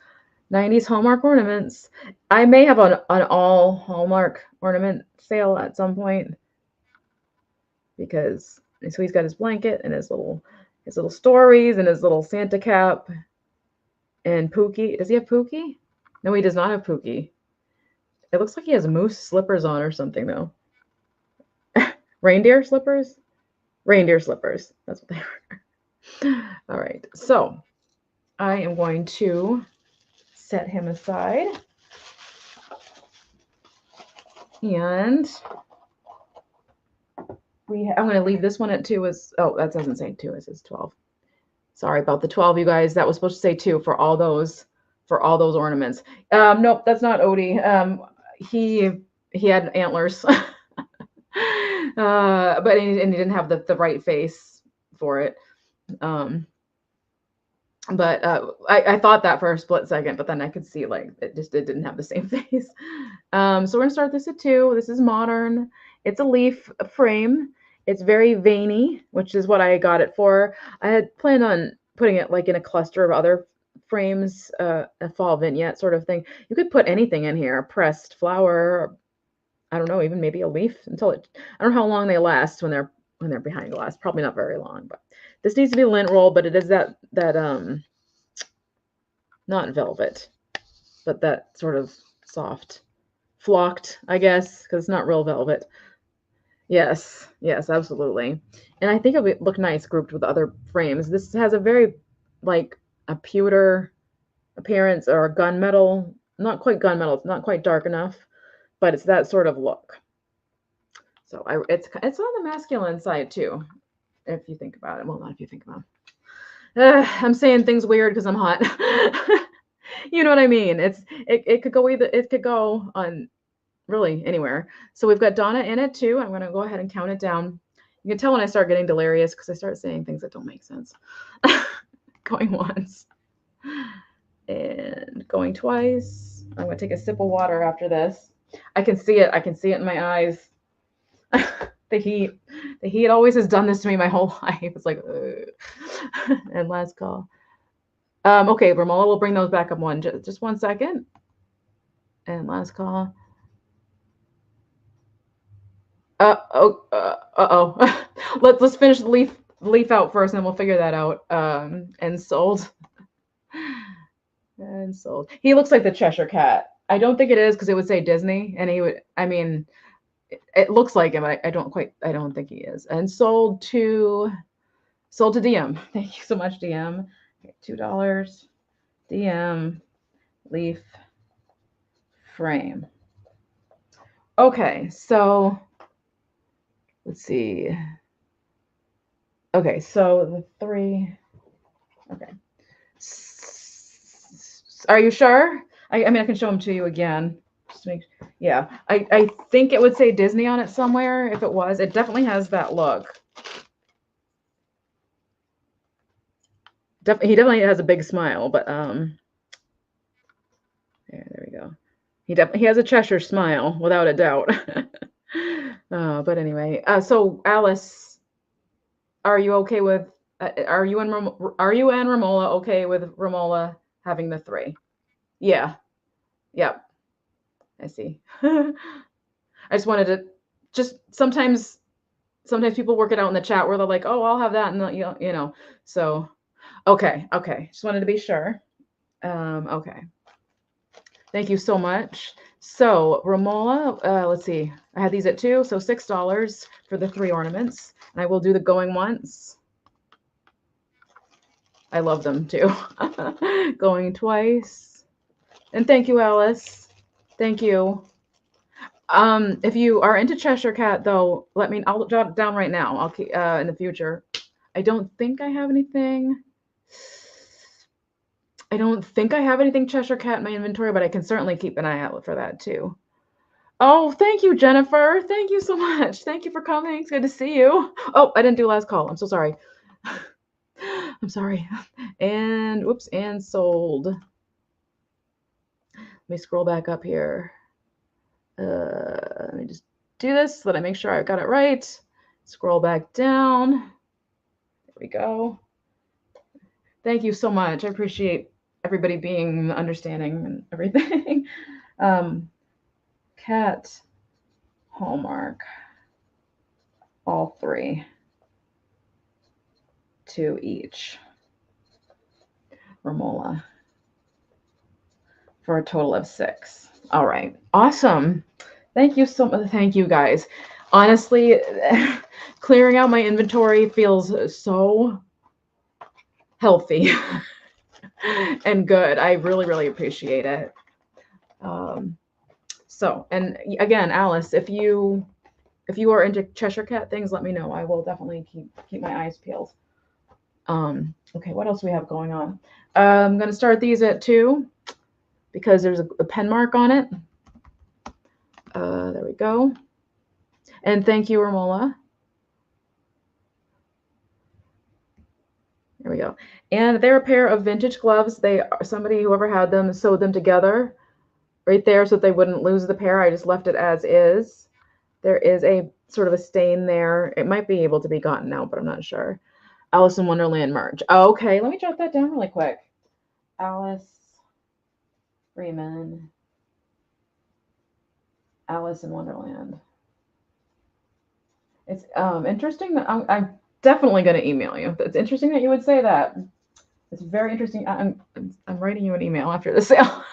Hallmark ornaments. I may have an all Hallmark ornament sale at some point because so he's got his blanket and his little stories and his little Santa cap and Pookie. Does he have Pookie? No, he does not have Pookie. It looks like he has moose slippers on or something though. Reindeer slippers? Reindeer slippers. That's what they are. All right. So I am going to set him aside. And I'm going to leave this one at 2 as, oh, that doesn't say 2, it says 12. Sorry about the 12, you guys. That was supposed to say 2 for all those ornaments. Nope, that's not Odie. He had antlers. But he didn't have the right face for it. But I thought that for a split second, but then I could see like it didn't have the same face. So we're gonna start this at 2. This is modern. It's a leaf frame. It's very veiny, which is what I got it for. I had planned on putting it like in a cluster of other frames, a fall vignette sort of thing. You could put anything in here, pressed flower, I don't know, even maybe a leaf until it, I don't know how long they last when they're behind glass. Probably not very long, but this needs to be lint roll, but it is that not velvet, but that sort of soft flocked, I guess, because it's not real velvet. Yes, absolutely. And I think it would look nice grouped with other frames. This has a very like a pewter appearance or a gunmetal, not quite gunmetal, it's not quite dark enough, but it's that sort of look. So it's on the masculine side too, if you think about it. Well, not if you think about it. I'm saying things weird because I'm hot. You know what I mean? It could go it could go on really anywhere. So we've got Donna in it too. I'm going to go ahead and count it down. You can tell when I start getting delirious because I start saying things that don't make sense. Going once and going twice. I'm going to take a sip of water after this. I can see it. I can see it in my eyes. The heat always has done this to me my whole life. It's like, and last call. Okay, Romola, we'll bring those back up one. Just 1 second. And last call. Uh-oh. Let's finish the leaf out first, and then we'll figure that out. And sold. And sold. He looks like the Cheshire Cat. I don't think it is because it would say Disney, and he would. I mean, it looks like him. I don't think he is. And sold to DM. Thank you so much, DM. $2. DM leaf frame. Okay, so let's see. Okay, so the 3. Okay. Are you sure? I mean, I can show them to you again. Just make, yeah, I think it would say Disney on it somewhere. If it was, it definitely has that look. He definitely has a big smile, but there we go. He has a Cheshire smile, without a doubt. But anyway, so Alice, are you okay with? Are you and Romola okay with Romola having the 3? Yeah. Yep. I see. I just wanted to sometimes sometimes people work it out in the chat where they're like, oh, I'll have that. And you know, so, okay. Just wanted to be sure. Okay. Thank you so much. So Romola, let's see, I had these at 2, so $6 for the 3 ornaments. And I will do the going once. I love them too. Going twice. And thank you, Alice. Thank you. If you are into Cheshire Cat, though, I'll jot it down right now. I'll keep in the future. I don't think I have anything. I don't think I have anything Cheshire Cat in my inventory, but I can certainly keep an eye out for that too. Oh, thank you, Jennifer. Thank you so much. Thank you for coming. It's good to see you. Oh, I didn't do last call. I'm so sorry. I'm sorry. And whoops, and sold. Let me scroll back up here. Let me just do this so that I make sure I got it right. Scroll back down. There we go. Thank you so much. I appreciate everybody being understanding and everything. Cat, Hallmark, all 3, 2 each. Romola for a total of 6. All right, awesome. Thank you so much. Thank you guys. Honestly, clearing out my inventory feels so healthy and good. I really, really appreciate it. So, and again, Alice, if you are into Cheshire Cat things, let me know. I will definitely keep my eyes peeled. Okay, what else do we have going on? I'm going to start these at 2 because there's a pen mark on it. There we go. And thank you, Romola. There we go. And they're a pair of vintage gloves. They are, whoever had them sewed them together right there so that they wouldn't lose the pair. I just left it as is. There is a sort of a stain there. It might be able to be gotten out, but I'm not sure. Alice in Wonderland merch. Okay, let me jot that down really quick. Alice Freeman. Alice in Wonderland. It's interesting that I'm definitely going to email you. It's interesting that you would say that. It's very interesting. I'm writing you an email after the sale.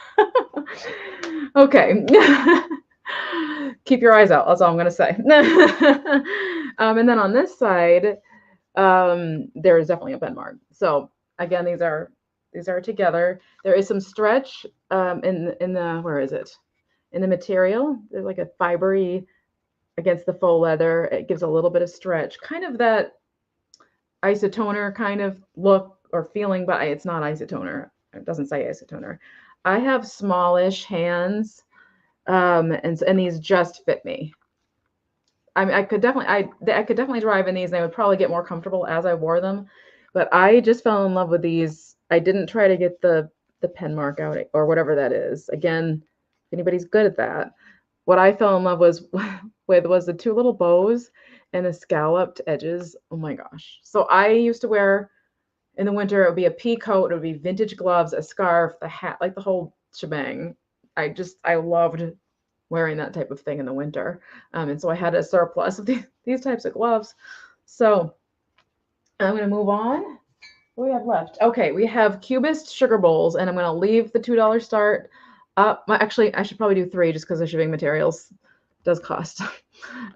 Okay. Keep your eyes out. That's all I'm going to say. And then on this side, there is definitely a pen mark. So again, these are together. There is some stretch in the, where is it? In the material. There's like a fibery against the faux leather. It gives a little bit of stretch, kind of that isotoner kind of look or feeling, but it's not isotoner. It doesn't say isotoner. I have smallish hands, and these just fit me. I mean, I could definitely drive in these, and I would probably get more comfortable as I wore them. But I just fell in love with these. I didn't try to get the pen mark out or whatever that is. Again, if anybody's good at that, what I fell in love with was the 2 little bows and the scalloped edges. Oh my gosh! So I used to wear in the winter. It would be a pea coat. It would be vintage gloves, a scarf, the hat, like the whole shebang. I loved wearing that type of thing in the winter. And so I had a surplus of these types of gloves. So I'm going to move on. What do we have left? Okay, we have Cubist sugar bowls, and I'm going to leave the $2 start up. Actually, I should probably do 3 just because the shipping materials does cost.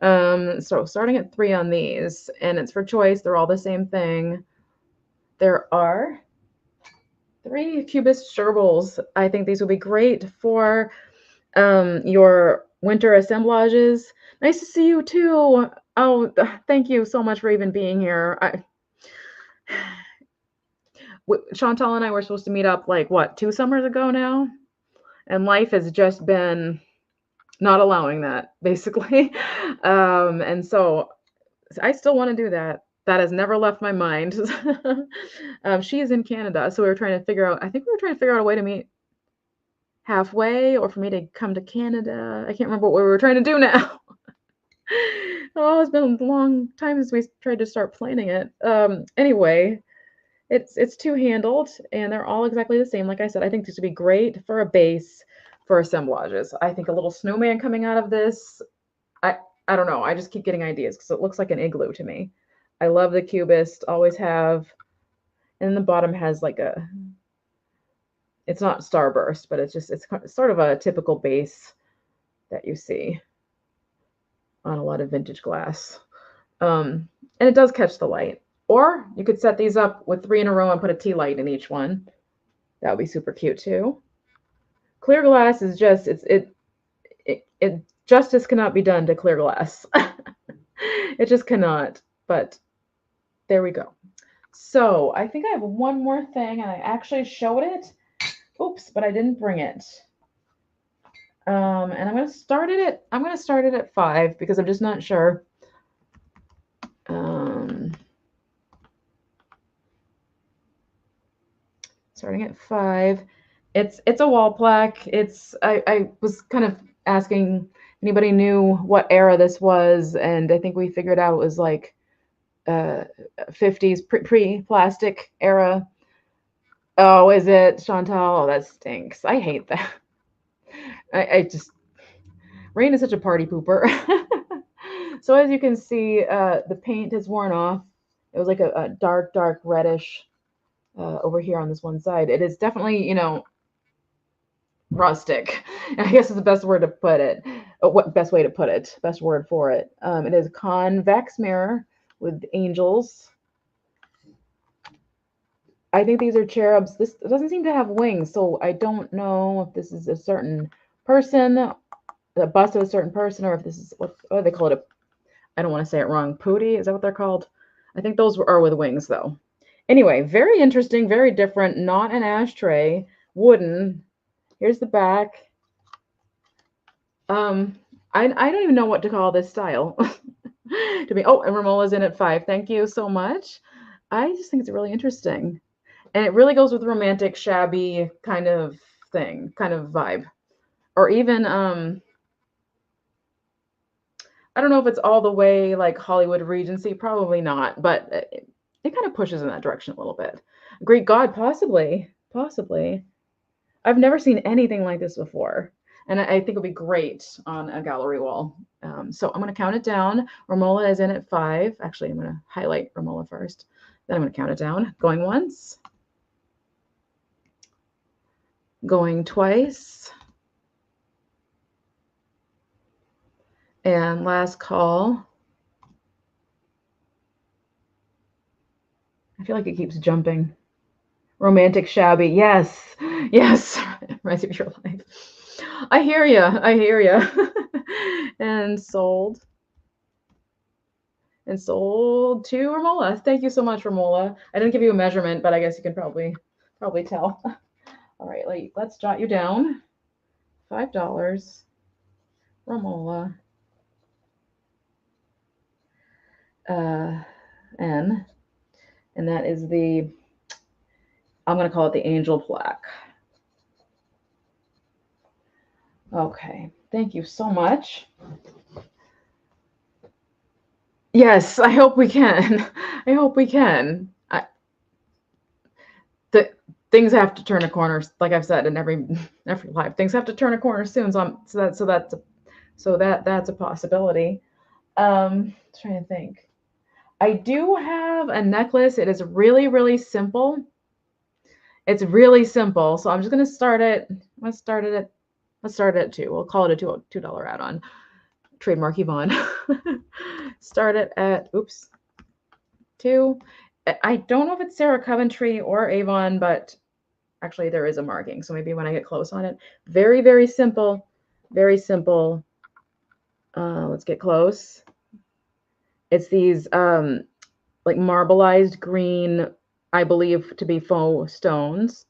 So starting at 3 on these, and it's for choice. They're all the same thing. There are 3 Cubist sugar bowls. I think these would be great for your winter assemblages. Nice to see you too. Oh, thank you so much for even being here. Chantal and I were supposed to meet up like what, 2 summers ago now, and life has just been not allowing that, basically. And so I still want to do that. That has never left my mind. She is in Canada, so we were trying to figure out, I think we were trying to figure out a way to meet halfway, or for me to come to Canada. I can't remember what we were trying to do now. Oh, it's been a long time since we tried to start planning it. Anyway, it's 2-handled, and they're all exactly the same. Like I said, I think this would be great for a base for assemblages. I think a little snowman coming out of this, I I don't know. I just keep getting ideas because it looks like an igloo to me. I love the cubist, always have. And the bottom has like a, it's not starburst, but it's sort of a typical base that you see on a lot of vintage glass. And it does catch the light. Or you could set these up with 3 in a row and put a tea light in each one. That would be super cute too. Clear glass is just, it justice cannot be done to clear glass. It just cannot, but there we go. So I think I have one more thing, and I actually showed it. Oops, but I didn't bring it. And I'm going to start it at 5 because I'm just not sure. Starting at 5. It's a wall plaque. I was kind of asking anybody knew what era this was, and I think we figured out it was like 50s pre-plastic era. Oh, is it, Chantal? Oh, that stinks. I hate that. I just, Rain is such a party pooper. So as you can see, the paint has worn off. It was like a dark reddish over here on this one side. It is definitely, you know, rustic. I guess is the best word to put it. What best way to put it? Best word for it. It is convex mirror with angels. I think these are cherubs. This doesn't seem to have wings, so I don't know if this is a certain person, a bust of a certain person, or if this is what do they call it? I don't want to say it wrong. Pooty, is that what they're called? I think those are with wings, though. Anyway, very interesting, very different. Not an ashtray, wooden. Here's the back. I don't even know what to call this style. To me, oh, and Ramola's in at 5. Thank you so much. I just think it's really interesting. And it really goes with romantic, shabby kind of thing, kind of vibe. Or even, I don't know if it's all the way like Hollywood Regency, probably not, but it kind of pushes in that direction a little bit. Greek God, possibly. I've never seen anything like this before. And I think it'll be great on a gallery wall. So I'm going to count it down. Romola is in at 5. Actually, I'm going to highlight Romola first. Then I'm going to count it down. Going once. Going twice. And last call. I feel like it keeps jumping. Romantic, shabby. Yes. Reminds me of your life. I hear you. And sold. And sold to Romola. Thank you so much, Romola. I didn't give you a measurement, but I guess you can probably tell. All right, let's jot you down. $5. Romola. N. And that is I'm going to call it the angel plaque. Okay, thank you so much. Yes, I hope we can. Things have to turn a corner, like I've said in every live. Things have to turn a corner soon, so that's a possibility. Trying to think. I do have a necklace. It is really simple. It's really simple. So I'm just gonna start it. Let's start it at 2. We'll call it a $2 add-on. Trademark Yvonne. Start it at 2. I don't know if it's Sarah Coventry or Avon, but actually there is a marking. So maybe when I get close on it. Very simple. Very simple. Let's get close. It's these like marbleized green, I believe to be faux stones.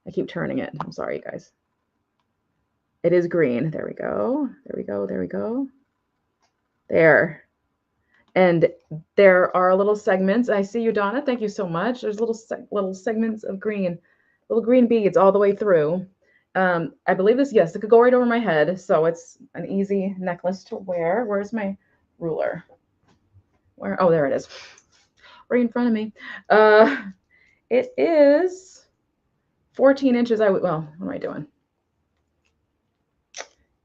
I keep turning it. I'm sorry, you guys. It is green. There we go. There. And there are little segments. I see you, Donna. Thank you so much. There's little segments of green, little green beads all the way through. I believe this, yes, it could go right over my head. So it's an easy necklace to wear. Where's my ruler? Where? Oh, there it is. Right in front of me. It is 14 inches. Well, what am I doing?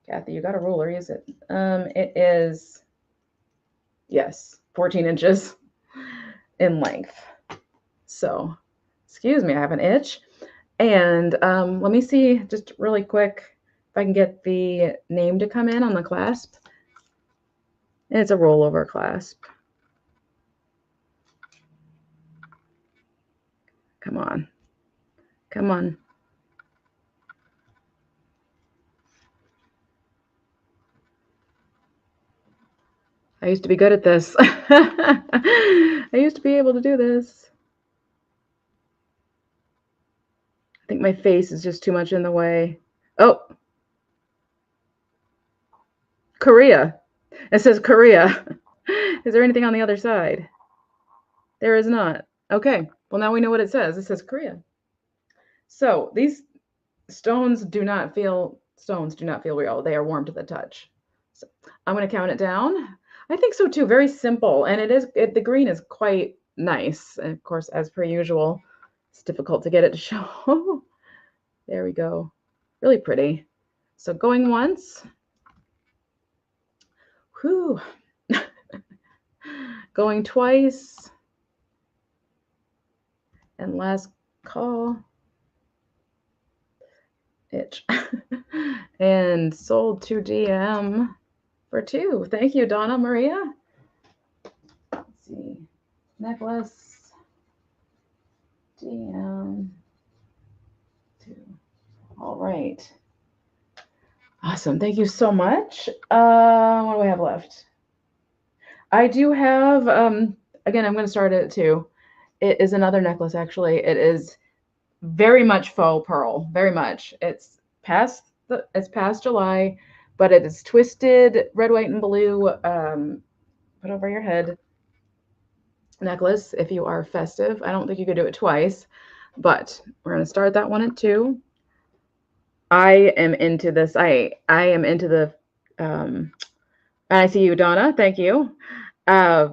Kathy, you got a ruler, use it. It is Yes, 14 inches in length. So, excuse me, I have an itch. And let me see just really quick if I can get the name to come in on the clasp. And it's a rollover clasp. Come on. Come on. I used to be good at this. I used to be able to do this. I think my face is just too much in the way. Oh, Korea. It says Korea. Is there anything on the other side? There is not. Okay. Well, now we know what it says. It says Korea. So these stones do not feel real. They are warm to the touch. So I'm going to count it down. I think so too. Very simple. And the green is quite nice. And of course, as per usual, it's difficult to get it to show. There we go. Really pretty. So going once. Whew. Going twice. And last call. Itch. And sold to DM for 2. Thank you, Donna Maria. Let's see. Necklace. DM. 2. All right. Awesome. Thank you so much. What do I have left? I do have, again, I'm going to start it too. It is another necklace, actually. It is very much faux pearl, very much. It's past July, but it is twisted red, white, and blue. Put over your head necklace if you are festive. I don't think you could do it twice, but we're going to start that one at 2. I am into this. I am into the. I see you, Donna. Thank you. I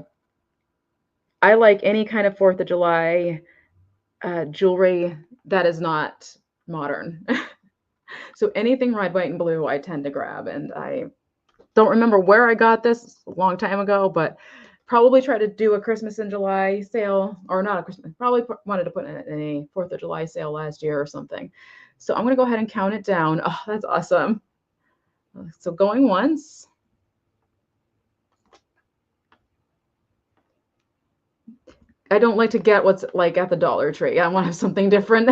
like any kind of 4th of July jewelry that is not modern. So anything red, white, and blue, I tend to grab. And I don't remember where I got this a long time ago, but probably try to do a Christmas in July sale, or not a Christmas. Probably wanted to put it in a 4th of July sale last year or something. So I'm going to go ahead and count it down. Oh, that's awesome. So going once. I don't like to get what's like at the Dollar Tree. I want to have something different.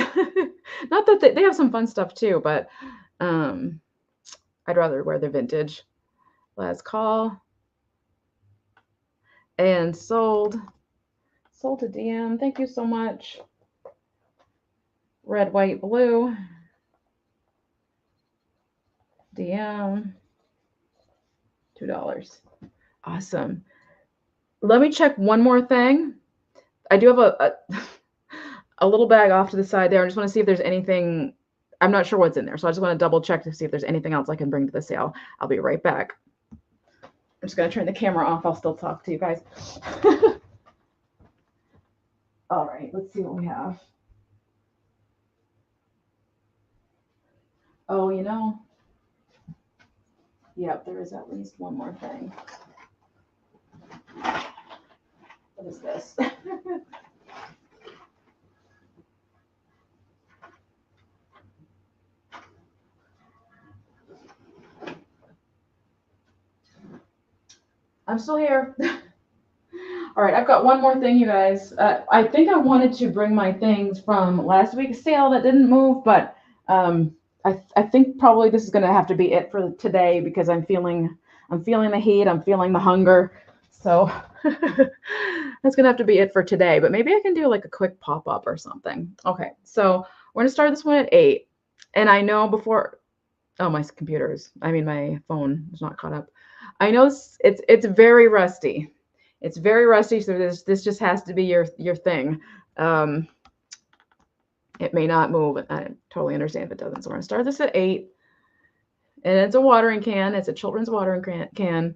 Not that they have some fun stuff too, but I'd rather wear the vintage. Last call. And sold to DM. Thank you so much. Red, white, blue. DM. $2. Awesome. Let me check one more thing. I do have a little bag off to the side there. I just want to see if there's anything. I'm not sure what's in there, so I just want to double check to see if there's anything else I can bring to the sale. I'll be right back. I'm just going to turn the camera off. I'll still talk to you guys. All right, let's see what we have. Oh, you know, yep, there is at least one more thing. What is this? I'm still here. All right, I've got one more thing, you guys. I think I wanted to bring my things from last week's sale that didn't move, but I think probably this is going to have to be it for today because I'm feeling the heat, I'm feeling the hunger. So that's going to have to be it for today, but maybe I can do like a quick pop-up or something. Okay, so we're going to start this one at 8. And I know before, oh, my phone is not caught up. I know it's very rusty. It's very rusty, so this just has to be your thing. It may not move. I totally understand if it doesn't. So we're going to start this at 8. And it's a watering can. It's a children's watering can.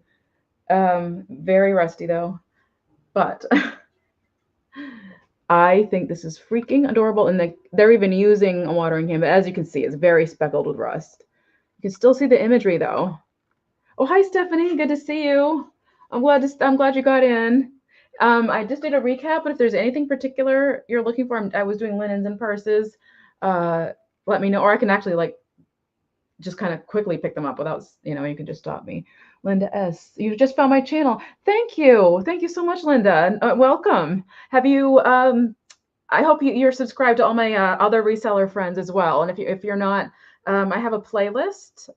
Very rusty, though. But I think this is freaking adorable. And they're even using a watering can. But as you can see, it's very speckled with rust. You can still see the imagery, though. Oh, hi, Stephanie. Good to see you. I'm glad you got in. I just did a recap, but if there's anything particular you're looking for, I was doing linens and purses. Uh, let me know, or I can actually like just kind of quickly pick them up without, you can just stop me. Linda S, you just found my channel. Thank you so much, Linda. Welcome. Have you? I hope you're subscribed to all my other reseller friends as well. And if you're not, I have a playlist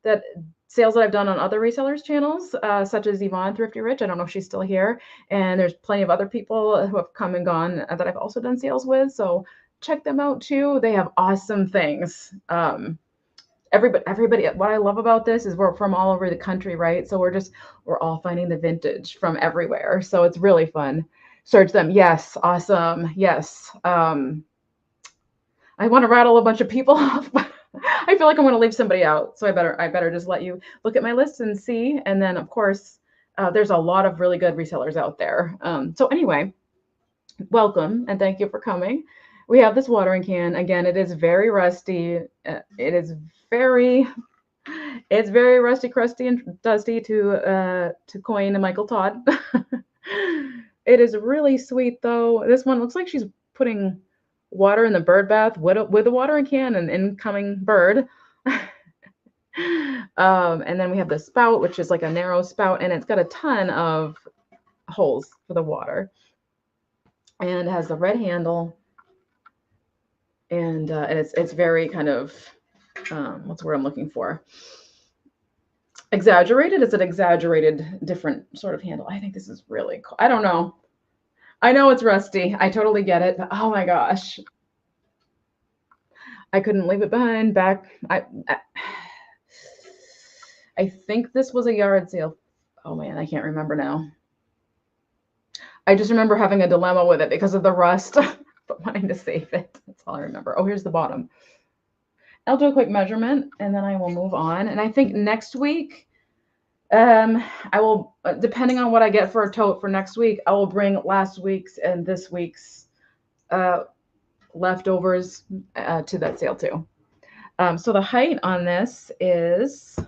that sales that I've done on other resellers channels, such as Yvonne Thrifty Rich. I don't know if she's still here. And there's plenty of other people who have come and gone that I've also done sales with. So check them out too. They have awesome things. Everybody, what I love about this is we're from all over the country, right? So we're all finding the vintage from everywhere. So it's really fun. Search them. Yes. Awesome. Yes. I want to rattle a bunch of people off, but I feel like I'm going to leave somebody out. So I better just let you look at my list and see. And then of course, there's a lot of really good resellers out there. So anyway, welcome and thank you for coming. We have this watering can. Again, it is very rusty. It's very rusty, crusty, and dusty to coin Michael Todd. It is really sweet though. This one looks like she's putting water in the bird bath with a watering can and incoming bird. And then we have the spout, which is like a narrow spout, and it's got a ton of holes for the water. And it has the red handle. And it's very kind of, what's the word I'm looking for? Exaggerated. It's an exaggerated, different sort of handle. I think this is really cool. I don't know. I know it's rusty. I totally get it. But oh my gosh. I couldn't leave it behind back. I think this was a yard sale. Oh man, I can't remember now. I just remember having a dilemma with it because of the rust, but wanting to save it. That's all I remember. Oh, here's the bottom. I'll do a quick measurement and then I will move on. And I think next week, I will, depending on what I get for a tote for next week, I will bring last week's and this week's leftovers to that sale too. So the height on this is,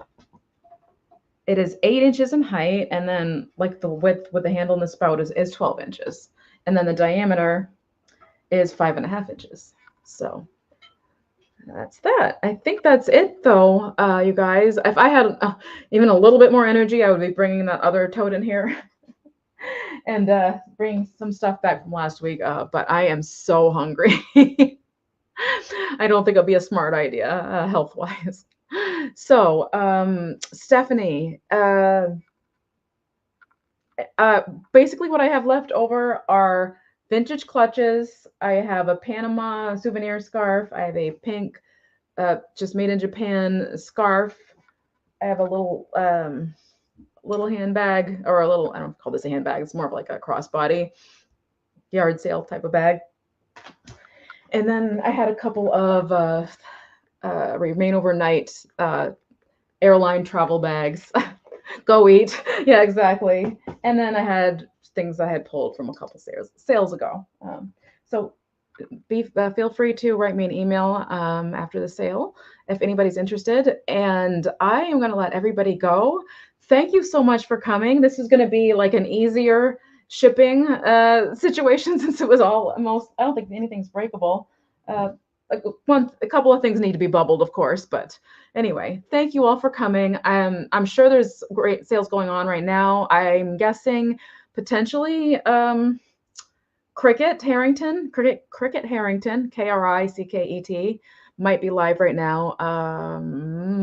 it is 8 inches in height, and then like the width with the handle and the spout is 12 inches. And then the diameter is 5.5 inches. So that's that. I think that's it though, you guys. If I had even a little bit more energy, I would be bringing that other tote in here and bring some stuff back from last week. But I am so hungry. I don't think it'll be a smart idea health-wise. So Stephanie, basically what I have left over are vintage clutches. I have a Panama souvenir scarf. I have a pink, just made in Japan scarf. I have a little handbag, or a little, I don't call this a handbag. It's more of like a crossbody yard sale type of bag. And then I had a couple of remain overnight airline travel bags. Go eat. Yeah, exactly. And then I had things I had pulled from a couple sales ago. So feel free to write me an email after the sale if anybody's interested. And I am going to let everybody go. Thank you so much for coming. This is going to be like an easier shipping situation since it was all I don't think anything's breakable. A couple of things need to be bubbled, of course, but anyway, thank you all for coming. I'm sure there's great sales going on right now. I'm guessing potentially Cricket Harrington, Kricket, might be live right now.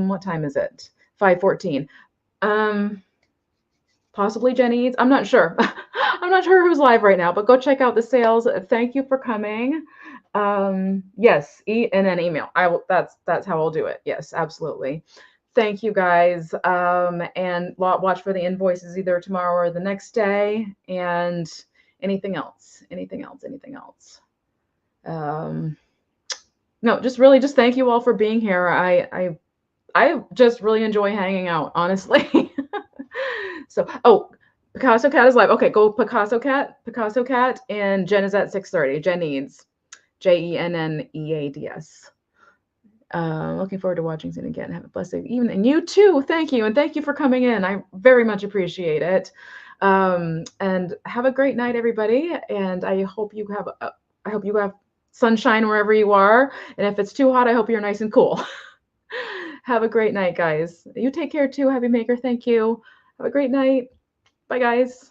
What time is it? 5:14. Possibly Jenny Eads. I'm not sure. I'm not sure who's live right now, but go check out the sales. Thank you for coming. Yes, and then email. That's how I'll do it. Yes, absolutely. Thank you guys. And watch for the invoices either tomorrow or the next day. And anything else. No, just thank you all for being here. I just really enjoy hanging out, honestly. So, oh, Picasso Cat is live. Okay, go Picasso Cat, and Jen is at 6:30. Jen Needs, JENNEADS. Looking forward to watching soon again. Have a blessed evening. And you too. Thank you. And thank you for coming in. I very much appreciate it. And have a great night, everybody. And I hope you have sunshine wherever you are. And if it's too hot, I hope you're nice and cool. Have a great night, guys. You take care too, Happy Maker. Thank you. Have a great night. Bye, guys.